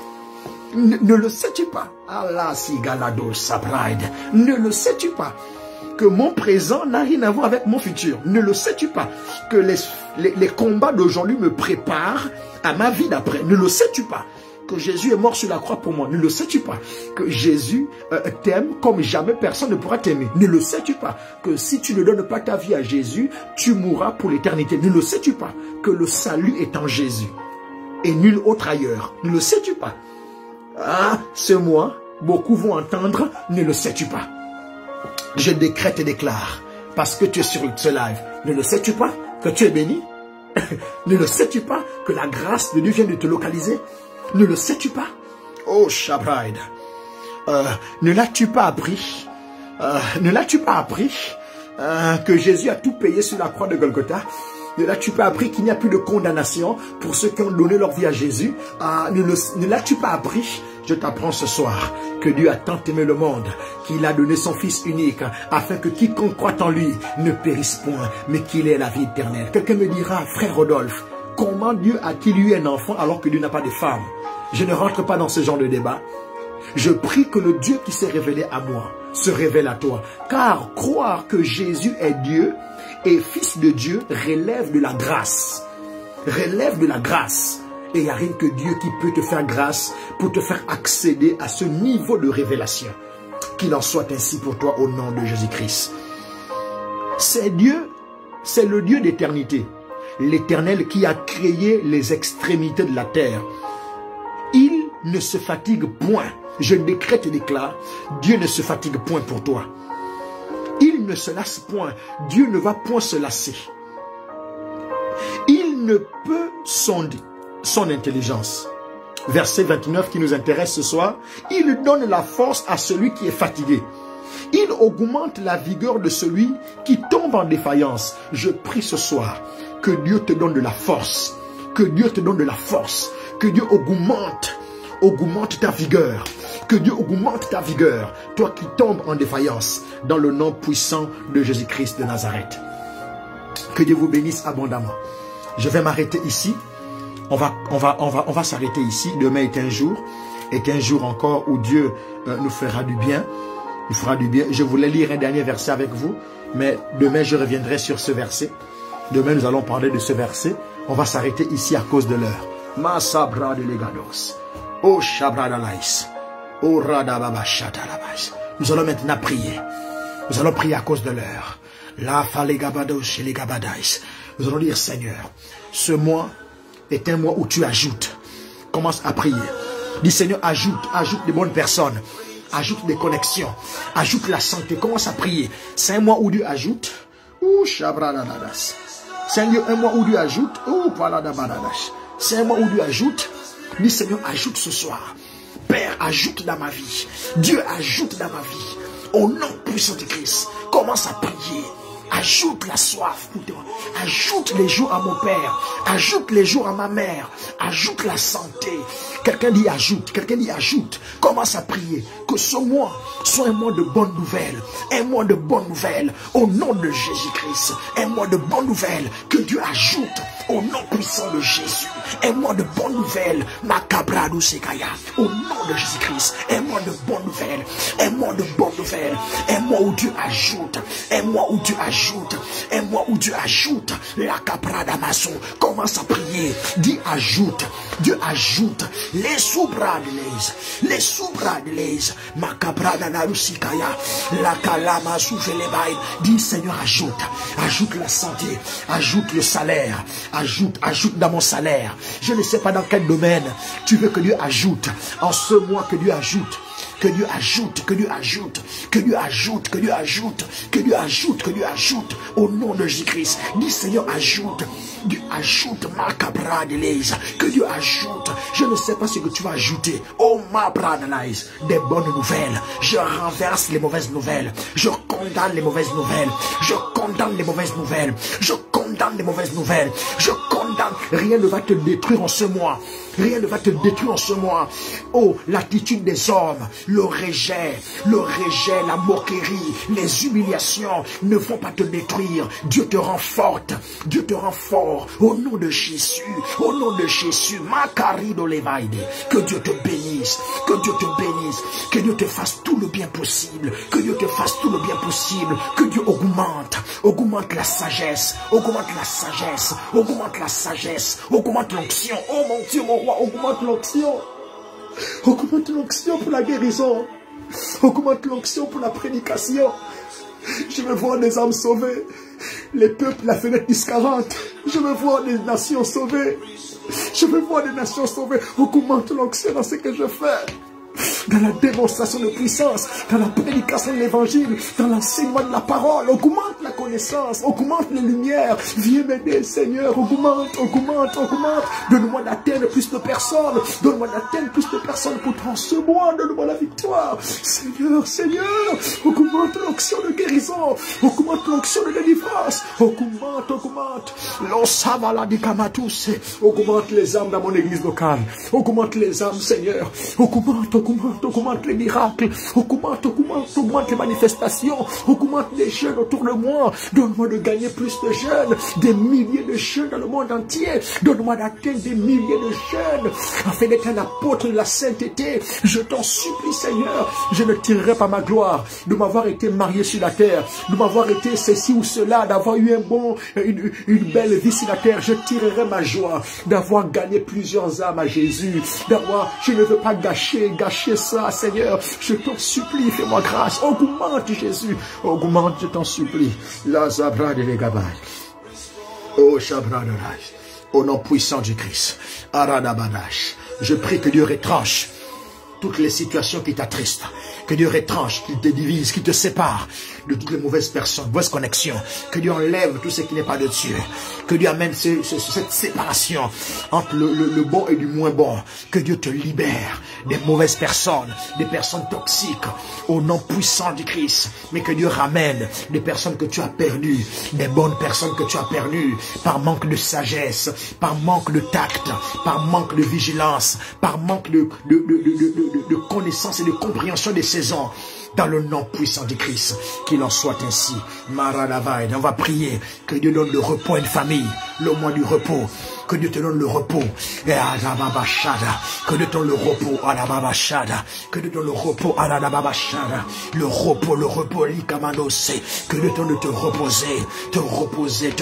A: Ne le sais-tu pas? Allah si galado sabride. Ne le sais-tu pas que mon présent n'a rien à voir avec mon futur? Ne le sais-tu pas que les combats d'aujourd'hui me préparent à ma vie d'après? Ne le sais-tu pas que Jésus est mort sur la croix pour moi? Ne le sais-tu pas que Jésus t'aime comme jamais personne ne pourra t'aimer? Ne le sais-tu pas que si tu ne donnes pas ta vie à Jésus, tu mourras pour l'éternité? Ne le sais-tu pas que le salut est en Jésus et nul autre ailleurs? Ne le sais-tu pas? Ah, ce mois, beaucoup vont entendre, ne le sais-tu pas? Je décrète et déclare, parce que tu es sur ce live, ne le sais-tu pas que tu es béni? Ne le sais-tu pas que la grâce de Dieu vient de te localiser? Ne le sais-tu pas? Oh, Shabride, ne l'as-tu pas appris? Ne l'as-tu pas appris que Jésus a tout payé sur la croix de Golgotha? Ne l'as-tu pas appris qu'il n'y a plus de condamnation pour ceux qui ont donné leur vie à Jésus? Ne l'as-tu pas appris? Je t'apprends ce soir que Dieu a tant aimé le monde qu'il a donné son Fils unique afin que quiconque croit en lui ne périsse point, mais qu'il ait la vie éternelle. Quelqu'un me dira, frère Rodolphe, comment Dieu a-t-il eu un enfant alors que Dieu n'a pas de femme? Je ne rentre pas dans ce genre de débat. Je prie que le Dieu qui s'est révélé à moi se révèle à toi. Car croire que Jésus est Dieu et Fils de Dieu relève de la grâce. Relève de la grâce. Et il n'y a rien que Dieu qui peut te faire grâce pour te faire accéder à ce niveau de révélation. Qu'il en soit ainsi pour toi au nom de Jésus-Christ. C'est Dieu, c'est le Dieu d'éternité. L'Éternel qui a créé les extrémités de la terre. Il ne se fatigue point. Je décrète et déclare, Dieu ne se fatigue point pour toi. Il ne se lasse point. Dieu ne va point se lasser. Il ne peut sonder son intelligence. Verset 29 qui nous intéresse ce soir. Il donne la force à celui qui est fatigué. Il augmente la vigueur de celui qui tombe en défaillance. Je prie ce soir que Dieu te donne de la force. Que Dieu te donne de la force. Que Dieu augmente ta vigueur. Que Dieu augmente ta vigueur. Toi qui tombes en défaillance. Dans le nom puissant de Jésus-Christ de Nazareth. Que Dieu vous bénisse abondamment. Je vais m'arrêter ici. On va s'arrêter ici. Demain est un jour encore où Dieu nous fera du bien. Il fera du bien. Je voulais lire un dernier verset avec vous, mais demain je reviendrai sur ce verset. Demain nous allons parler de ce verset. On va s'arrêter ici à cause de l'heure. Ma sabra de legados. Oh shabra dalais. Oh radababa shatalabais. Nous allons maintenant prier. Nous allons prier à cause de l'heure. La falegabados chez les gabadais. Nous allons dire Seigneur, ce mois est un mois où tu ajoutes. Commence à prier. Dis Seigneur, ajoute des bonnes personnes. Ajoute des connexions. Ajoute la santé. Commence à prier. C'est un mois où Dieu ajoute. C'est un mois où Dieu ajoute. C'est un mois où Dieu ajoute. Dis Seigneur, ajoute ce soir. Père, ajoute dans ma vie. Dieu ajoute dans ma vie. Au nom puissant de Christ. Commence à prier. Ajoute la soif pour toi. Ajoute les jours à mon père. Ajoute les jours à ma mère. Ajoute la santé. Quelqu'un dit ajoute. Quelqu'un dit ajoute. Commence à prier. Que ce mois soit un mois de bonnes nouvelles. Un mois de bonnes nouvelles. Au nom de Jésus-Christ. Un mois de bonnes nouvelles. Que Dieu ajoute. Au nom puissant de Jésus. Un mois de bonnes nouvelles. Makabradou Sekaya. Au nom de Jésus-Christ. Un mois de bonnes nouvelles. Un mois de bonnes nouvelles. Un mois où Dieu ajoute. Un mois où Dieu ajoute. Un mois où Dieu ajoute. La caprada maçon. Commence à prier. Dis ajoute. Dieu ajoute. Les soubras de l'aise. Les soubras de l'aise. Ma caprada narusikaya. La kalama souffle les bails. Dis Seigneur ajoute. Ajoute la santé. Ajoute le salaire. Ajoute dans mon salaire. Je ne sais pas dans quel domaine tu veux que Dieu ajoute. En ce mois que Dieu ajoute. Que Dieu ajoute, que Dieu ajoute, que Dieu ajoute, que Dieu ajoute, que Dieu ajoute, que Dieu ajoute, au nom de Jésus-Christ. Dis Seigneur, ajoute. Dieu ajoute ma cabra de l'aise. Que Dieu ajoute. Je ne sais pas ce que tu vas ajouter. Oh ma bradanaise. Des bonnes nouvelles. Je renverse les mauvaises nouvelles. Je condamne les mauvaises nouvelles. Je condamne les mauvaises nouvelles. Je condamne les mauvaises nouvelles. Je condamne. Rien ne va te détruire en ce mois. Rien ne va te détruire en ce mois. Oh, l'attitude des hommes, le rejet, la moquerie, les humiliations ne vont pas te détruire. Dieu te rend forte, Dieu te rend fort. Au nom de Jésus, au nom de Jésus, Makarido Levaide, que Dieu te bénisse, que Dieu te bénisse, que Dieu te fasse tout le bien possible, que Dieu te fasse tout le bien possible, que Dieu augmente la sagesse, augmente la sagesse, augmente la sagesse, augmente l'onction. Oh mon Dieu, mon roi, augmente l'onction. Augmente l'onction pour la guérison. Augmente l'onction pour la prédication. Je veux voir des âmes sauvées. Les peuples, la fenêtre 10-40. Je veux voir des nations sauvées. Je veux voir des nations sauvées. Augmente l'onction dans ce que je fais. Dans la démonstration de puissance, dans la prédication de l'évangile, dans l'enseignement de la parole, augmente la connaissance, augmente les lumières. Viens m'aider, Seigneur, augmente. Donne-moi d'atteindre plus de personnes, donne-moi d'atteindre plus de personnes pour transformer, donne-moi la victoire. Seigneur, augmente l'onction de guérison, augmente l'onction de délivrance, augmente. L'osavala di Kamatus, augmente les âmes dans mon église locale, augmente les âmes, Seigneur, augmente les miracles, augmente les manifestations, augmente les jeunes autour de moi. Donne-moi de gagner plus de jeunes, des milliers de jeunes dans le monde entier. Donne-moi d'atteindre des milliers de jeunes, afin d'être un apôtre de la sainteté. Je t'en supplie, Seigneur, je ne tirerai pas ma gloire de m'avoir été marié sur la terre, de m'avoir été ceci ou cela, d'avoir eu une belle vie sur la terre. Je tirerai ma joie d'avoir gagné plusieurs âmes à Jésus, je ne veux pas gâcher ça, Seigneur. Je t'en supplie, fais-moi grâce. Augmente, Jésus. Augmente, je t'en supplie. La zabra de l'Egabai. Oh, Shabra de l'Aïs. Au nom puissant du Christ. Aradabadash. Je prie que Dieu retranche toutes les situations qui t'attristent. Que Dieu retranche, qu'il te divise, qu'il te sépare de toutes les mauvaises personnes, mauvaises connexions. Que Dieu enlève tout ce qui n'est pas de Dieu. Que Dieu amène cette séparation entre le bon et du moins bon. Que Dieu te libère des mauvaises personnes, des personnes toxiques, au nom puissant du Christ. Mais que Dieu ramène des personnes que tu as perdues, des bonnes personnes que tu as perdues, par manque de sagesse, par manque de tact, par manque de vigilance, par manque de connaissance et de compréhension des saisons. Dans le nom puissant du Christ, qu'il en soit ainsi. Maradavaï, on va prier que Dieu donne le repos à une famille, le mois du repos. Que Dieu te donne le repos. Que Dieu te donne le repos. Que Dieu te donne le repos. Le repos, l'ikamanose. Que Dieu te donne de te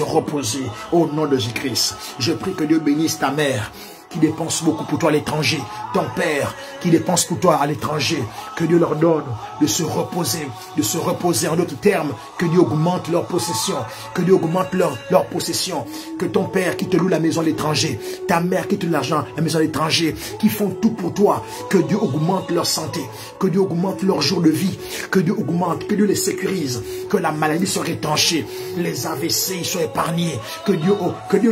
A: reposer. Au nom de Jésus-Christ. Je prie que Dieu bénisse ta mère, qui dépense beaucoup pour toi à l'étranger, ton père qui dépense pour toi à l'étranger, que Dieu leur donne de se reposer en d'autres termes, que Dieu augmente leur possession, que Dieu augmente leur possession, que ton père qui te loue la maison à l'étranger, ta mère qui te loue l'argent la maison à l'étranger, qui font tout pour toi, que Dieu augmente leur santé, que Dieu augmente leur jour de vie, que Dieu augmente, que Dieu les sécurise, que la maladie soit étanchée, les AVC soient épargnés, que Dieu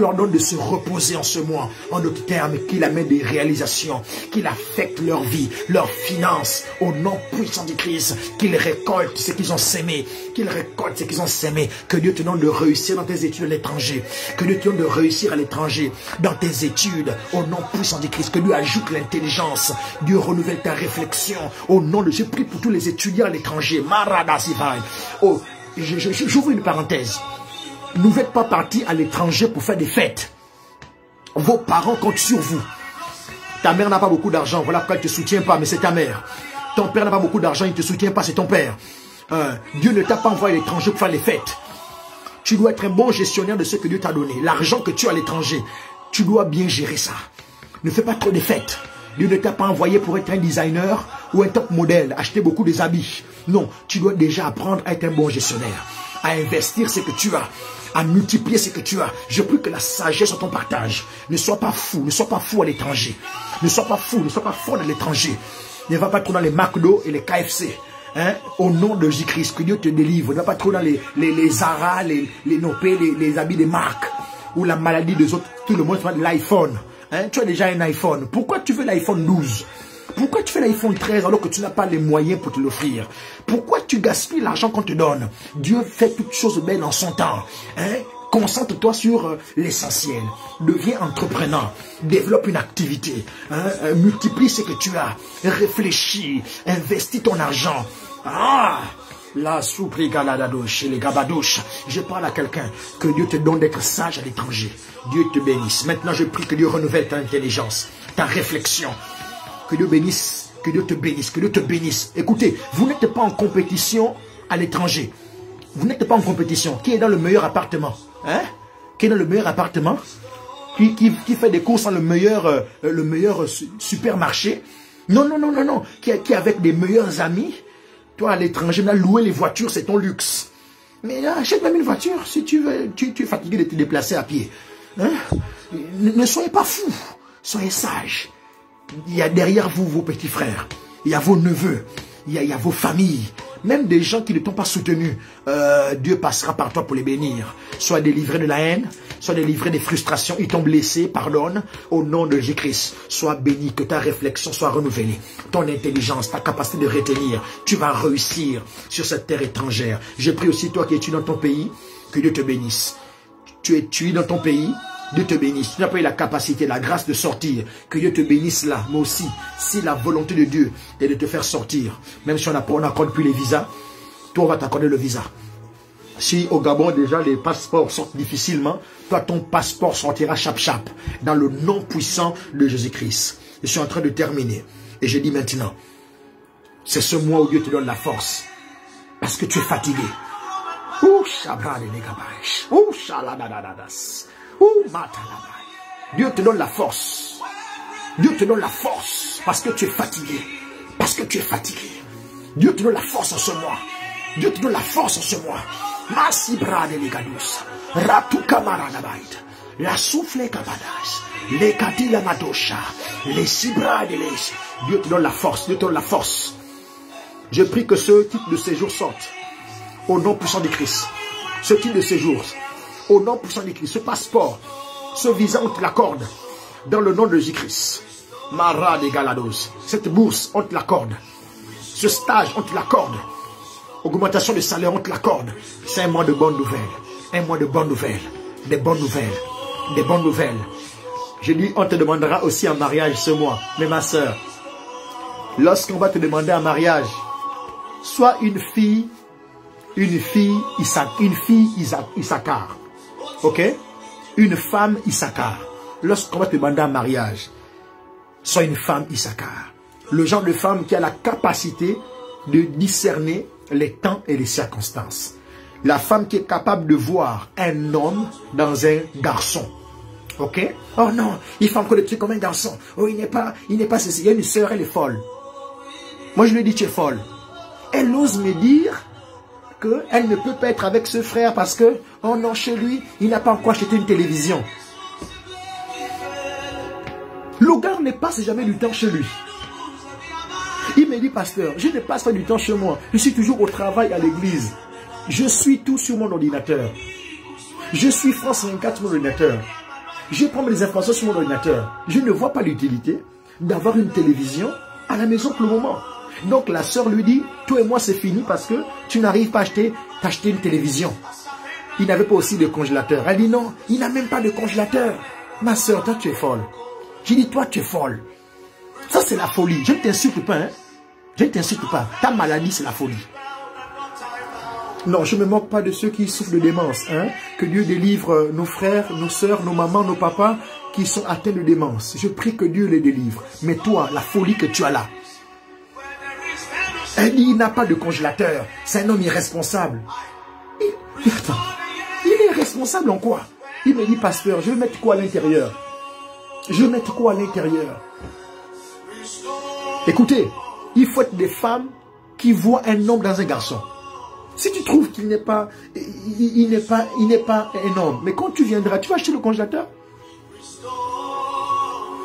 A: leur donne de se reposer en ce mois, en d'autres termes, qu'il amène des réalisations, qu'il affecte leur vie, leurs finances, au nom puissant du Christ, qu'ils récoltent ce qu'ils ont sémé, que Dieu te donne de réussir dans tes études à l'étranger, que Dieu te donne de réussir à l'étranger, dans tes études, au nom puissant du Christ, que Dieu ajoute l'intelligence, Dieu renouvelle ta réflexion, au nom de Jésus. Je prie pour tous les étudiants à l'étranger, oh, j'ouvre une parenthèse, vous n'êtes pas partis à l'étranger pour faire des fêtes. Vos parents comptent sur vous. Ta mère n'a pas beaucoup d'argent, voilà pourquoi elle ne te soutient pas, mais c'est ta mère. Ton père n'a pas beaucoup d'argent, il ne te soutient pas, c'est ton père. Dieu ne t'a pas envoyé à l'étranger pour faire les fêtes. Tu dois être un bon gestionnaire de ce que Dieu t'a donné. L'argent que tu as à l'étranger, tu dois bien gérer ça. Ne fais pas trop de fêtes. Dieu ne t'a pas envoyé pour être un designer ou un top modèle, acheter beaucoup des habits. Non, tu dois déjà apprendre à être un bon gestionnaire, à investir ce que tu as, à multiplier ce que tu as. Je prie que la sagesse soit ton partage. Ne sois pas fou à l'étranger. Ne sois pas fou à l'étranger. Ne va pas trop dans les McDo et les KFC. Hein? Au nom de Jésus-Christ, que Dieu te délivre. Ne va pas trop dans les Zara, les Nopé, les habits des marques, ou la maladie des autres. Tout le monde fait de l'iPhone. Hein? Tu as déjà un iPhone. Pourquoi tu veux l'iPhone 12? Pourquoi tu fais l'iPhone 13 alors que tu n'as pas les moyens pour te l'offrir? Pourquoi tu gaspilles l'argent qu'on te donne? Dieu fait toutes choses belles en son temps. Hein? Concentre-toi sur l'essentiel. Deviens entrepreneur. Développe une activité. Hein, multiplie ce que tu as. Réfléchis. Investis ton argent. Ah! La soupe, les galadouches, les gabadouches. Je parle à quelqu'un. Que Dieu te donne d'être sage à l'étranger. Dieu te bénisse. Maintenant, je prie que Dieu renouvelle ta intelligence, ta réflexion. Que Dieu bénisse. Que Dieu te bénisse. Que Dieu te bénisse. Écoutez, vous n'êtes pas en compétition à l'étranger. Vous n'êtes pas en compétition. Qui est dans le meilleur appartement? Hein? Qui est dans le meilleur appartement? Qui fait des courses dans le meilleur supermarché? Non, non, non, non, non. Qui est avec des meilleurs amis? Toi, à l'étranger, louer les voitures, c'est ton luxe. Mais achète même une voiture si tu veux. Tu es fatigué de te déplacer à pied. Hein? Ne soyez pas fous. Soyez sages. Il y a derrière vous vos petits frères. Il y a vos neveux. Il y a vos familles. Même des gens qui ne t'ont pas soutenu. Dieu passera par toi pour les bénir. Sois délivré de la haine. Sois délivré des frustrations. Ils t'ont blessé. Pardonne. Au nom de Jésus-Christ. Sois béni. Que ta réflexion soit renouvelée. Ton intelligence, ta capacité de retenir. Tu vas réussir sur cette terre étrangère. Je prie aussi toi qui es dans ton pays. Que Dieu te bénisse. Tu es dans ton pays. Dieu te bénisse. Tu n'as pas eu la capacité, la grâce de sortir. Que Dieu te bénisse là. Mais aussi, si la volonté de Dieu est de te faire sortir, même si on n'accorde plus les visas, toi on va t'accorder le visa. Si au Gabon déjà les passeports sortent difficilement, toi ton passeport sortira chap-chap. Dans le nom puissant de Jésus-Christ. Je suis en train de terminer. Et je dis maintenant, c'est ce mois où Dieu te donne la force. Parce que tu es fatigué. Ouh, Shabra de Negabash. Ouh, Shaladadadas. Dieu te donne la force. Dieu te donne la force parce que tu es fatigué. Parce que tu es fatigué. Dieu te donne la force en ce mois. Dieu te donne la force en ce mois. Masibra de Ligadus. Ratu Kamaranabaït. La souffle Kabadash. Les Kadila Madosha. Les Sibra de l'Est. Dieu te donne la force. Dieu te donne la force. Je prie que ce titre de séjour sorte. Au nom puissant de Christ. Ce titre de séjour. Au nom puissant de Christ, ce passeport, ce visa, on te l'accorde. Dans le nom de Jésus-Christ. Mara de Galados. Cette bourse, on te l'accorde. Ce stage, on te l'accorde. Augmentation de salaire, on te l'accorde. C'est un mois de bonnes nouvelles. Un mois de bonnes nouvelles. Des bonnes nouvelles. Des bonnes nouvelles. Je dis, on te demandera aussi un mariage ce mois. Mais ma soeur, lorsqu'on va te demander un mariage, soit une fille Issachar. Ok? Une femme Issachar. Lorsqu'on va te demander un mariage, sois une femme Issachar. Le genre de femme qui a la capacité de discerner les temps et les circonstances. La femme qui est capable de voir un homme dans un garçon. Ok? Oh non, il fait encore des trucs comme un garçon. Oh, il n'est pas ceci. Il y a une sœur, elle est folle. Moi, je lui ai dit, tu es folle. Elle ose me dire qu'elle ne peut pas être avec ce frère parce que, oh non, chez lui, il n'a pas encore acheté une télévision. Le gars ne passe jamais du temps chez lui. Il me dit, pasteur, je ne passe pas du temps chez moi. Je suis toujours au travail à l'église. Je suis tout sur mon ordinateur. Je suis France 24 sur mon ordinateur. Je prends mes informations sur mon ordinateur. Je ne vois pas l'utilité d'avoir une télévision à la maison pour le moment. Donc la sœur lui dit, toi et moi c'est fini parce que tu n'arrives pas à t'acheter une télévision. Il n'avait pas aussi de congélateur. Elle dit non, il n'a même pas de congélateur. Ma sœur, toi tu es folle. J'ai dit, toi tu es folle. Ça c'est la folie. Je ne t'insulte pas. Hein? Je ne t'insulte pas. Ta maladie c'est la folie. Non, je ne me moque pas de ceux qui souffrent de démence. Hein? Que Dieu délivre nos frères, nos sœurs, nos mamans, nos papas qui sont atteints de démence. Je prie que Dieu les délivre. Mais toi, la folie que tu as là, elle dit, il n'a pas de congélateur. C'est un homme irresponsable. Attends, il est responsable en quoi? Il me dit, pasteur, je vais mettre quoi à l'intérieur? Je vais mettre quoi à l'intérieur? Écoutez, il faut être des femmes qui voient un homme dans un garçon. Si tu trouves qu'il n'est pas, il n'est pas un homme, mais quand tu viendras, tu vas acheter le congélateur.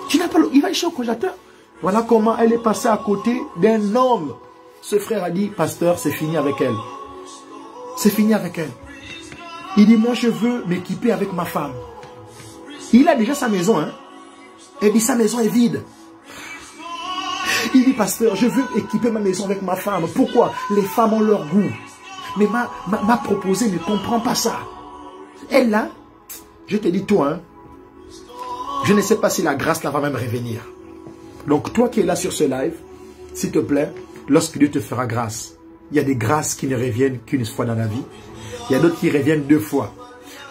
A: Tu n'as pas il va acheter le congélateur. Voilà comment elle est passée à côté d'un homme. Ce frère a dit, pasteur, c'est fini avec elle. C'est fini avec elle. Il dit, moi je veux m'équiper avec ma femme. Il a déjà sa maison, hein. Elle dit, sa maison est vide. Il dit, pasteur, je veux équiper ma maison avec ma femme. Pourquoi? Les femmes ont leur goût. Mais ma proposée ne comprend pas ça. Elle là, je te dis toi, hein, je ne sais pas si la grâce là va même revenir. Donc toi qui es là sur ce live, s'il te plaît, lorsque Dieu te fera grâce, il y a des grâces qui ne reviennent qu'une fois dans la vie. Il y a d'autres qui reviennent 2 fois.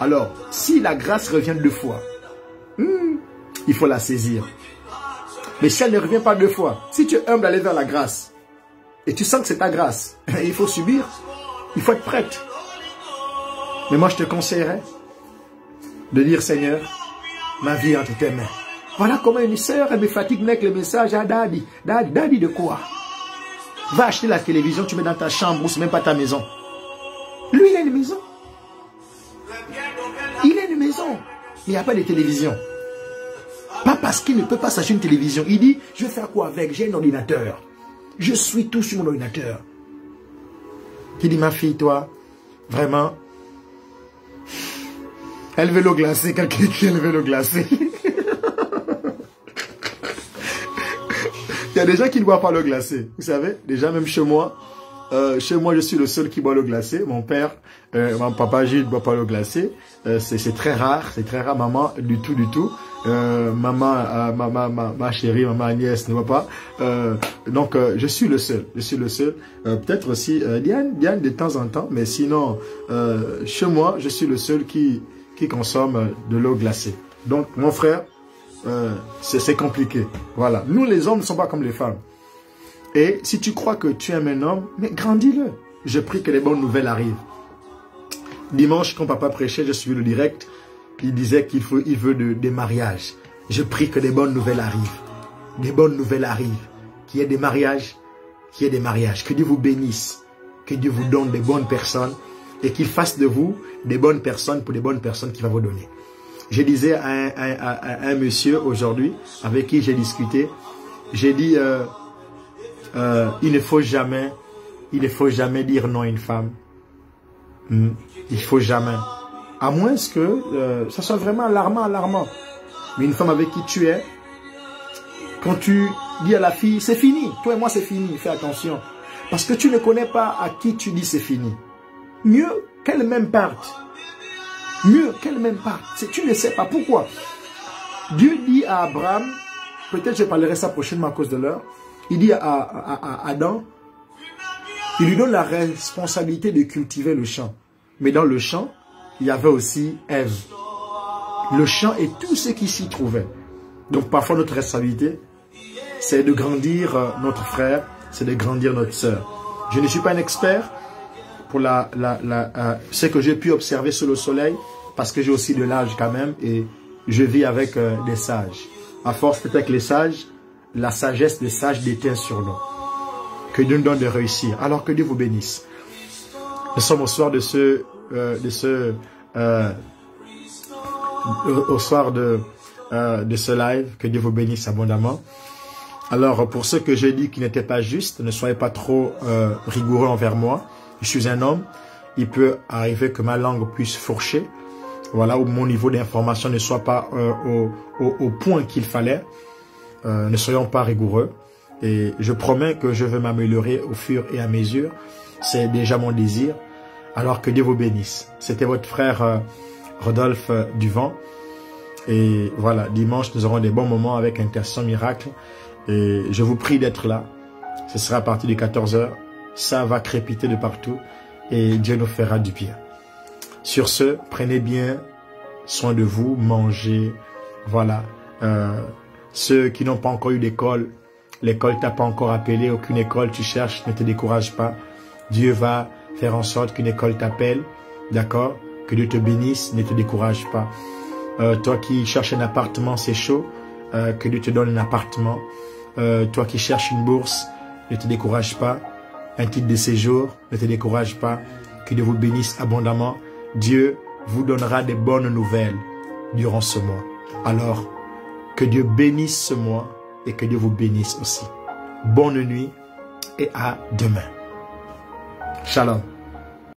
A: Alors, si la grâce revient 2 fois, il faut la saisir. Mais si elle ne revient pas 2 fois, si tu es humble d'aller vers la grâce, et tu sens que c'est ta grâce, il faut subir, il faut être prête. Mais moi je te conseillerais de dire Seigneur, ma vie est entre tes mains. Voilà comment une sœur, elle me fatigue avec le message à Daddy. Daddy de quoi? Va acheter la télévision, tu mets dans ta chambre ou c'est même pas ta maison. Lui il a une maison. Il a une maison. Mais il n'y a pas de télévision. Pas parce qu'il ne peut pas s'acheter une télévision. Il dit, je vais faire quoi avec? J'ai un ordinateur. Je suis tout sur mon ordinateur. Il dit, ma fille, toi, vraiment, elle veut l'eau glacée. Quelqu'un qui elle veut l'eau glacée. Il y a des gens qui ne boivent pas l'eau glacée. Vous savez, déjà même chez moi, je suis le seul qui boit l'eau glacée. Mon père, mon papa Gilles ne boit pas l'eau glacée. C'est très rare, maman, du tout. Maman, ma chérie, maman Agnès ne voit pas. Donc, je suis le seul. Peut-être aussi Diane de temps en temps, mais sinon, chez moi, je suis le seul qui consomme de l'eau glacée. Donc, mon frère, c'est compliqué. Voilà. Nous, les hommes, ne sommes pas comme les femmes. Et si tu crois que tu aimes un homme, mais grandis-le. Je prie que les bonnes nouvelles arrivent. Dimanche, quand papa prêchait, je suivi le direct. Il disait qu'il veut des mariages. Je prie que des bonnes nouvelles arrivent. Des bonnes nouvelles arrivent. Qu'il y ait des mariages. Qu'il y ait des mariages. Que Dieu vous bénisse. Que Dieu vous donne des bonnes personnes. Et qu'il fasse de vous des bonnes personnes pour des bonnes personnes qu'il va vous donner. Je disais à un monsieur aujourd'hui, avec qui j'ai discuté, j'ai dit, il ne faut jamais dire non à une femme. Il ne faut jamais. À moins que ça soit vraiment alarmant. Mais une femme avec qui tu es, quand tu dis à la fille, c'est fini, toi et moi c'est fini, fais attention. Parce que tu ne connais pas à qui tu dis c'est fini. Mieux qu'elle même parte. Tu ne sais pas pourquoi. Dieu dit à Abraham, peut-être je parlerai ça prochainement à cause de l'heure, il dit à Adam, il lui donne la responsabilité de cultiver le champ. Mais dans le champ, il y avait aussi Ève. Le champ et tout ce qui s'y trouvait. Donc parfois notre responsabilité, c'est de grandir notre frère, c'est de grandir notre sœur. Je ne suis pas un expert pour ce que j'ai pu observer sous le soleil, parce que j'ai aussi de l'âge quand même et je vis avec des sages. À force d'être avec les sages, la sagesse des sages déteint sur nous. Que Dieu nous donne de réussir. Alors que Dieu vous bénisse. Nous sommes au soir de ce live. Que Dieu vous bénisse abondamment. Alors, pour ceux que j'ai dit qui n'étaient pas justes, ne soyez pas trop rigoureux envers moi. Je suis un homme. Il peut arriver que ma langue puisse fourcher. Voilà, où mon niveau d'information ne soit pas au point qu'il fallait. Ne soyons pas rigoureux. Et je promets que je vais m'améliorer au fur et à mesure. C'est déjà mon désir. Alors que Dieu vous bénisse. C'était votre frère Rodolphe Duvent. Et voilà, dimanche, nous aurons des bons moments avec Intercession Miracle. Et je vous prie d'être là. Ce sera à partir de 14 h. Ça va crépiter de partout. Et Dieu nous fera du bien. Sur ce, prenez bien soin de vous, mangez. Voilà. Ceux qui n'ont pas encore eu d'école, l'école t'a pas encore appelé, aucune école tu cherches, ne te décourage pas. Dieu va faire en sorte qu'une école t'appelle. D'accord? Que Dieu te bénisse, ne te décourage pas. Toi qui cherches un appartement, c'est chaud. Que Dieu te donne un appartement. Toi qui cherches une bourse, ne te décourage pas. Un titre de séjour, ne te décourage pas. Que Dieu vous bénisse abondamment. Dieu vous donnera des bonnes nouvelles durant ce mois. Alors, que Dieu bénisse ce mois et que Dieu vous bénisse aussi. Bonne nuit et à demain. Shalom.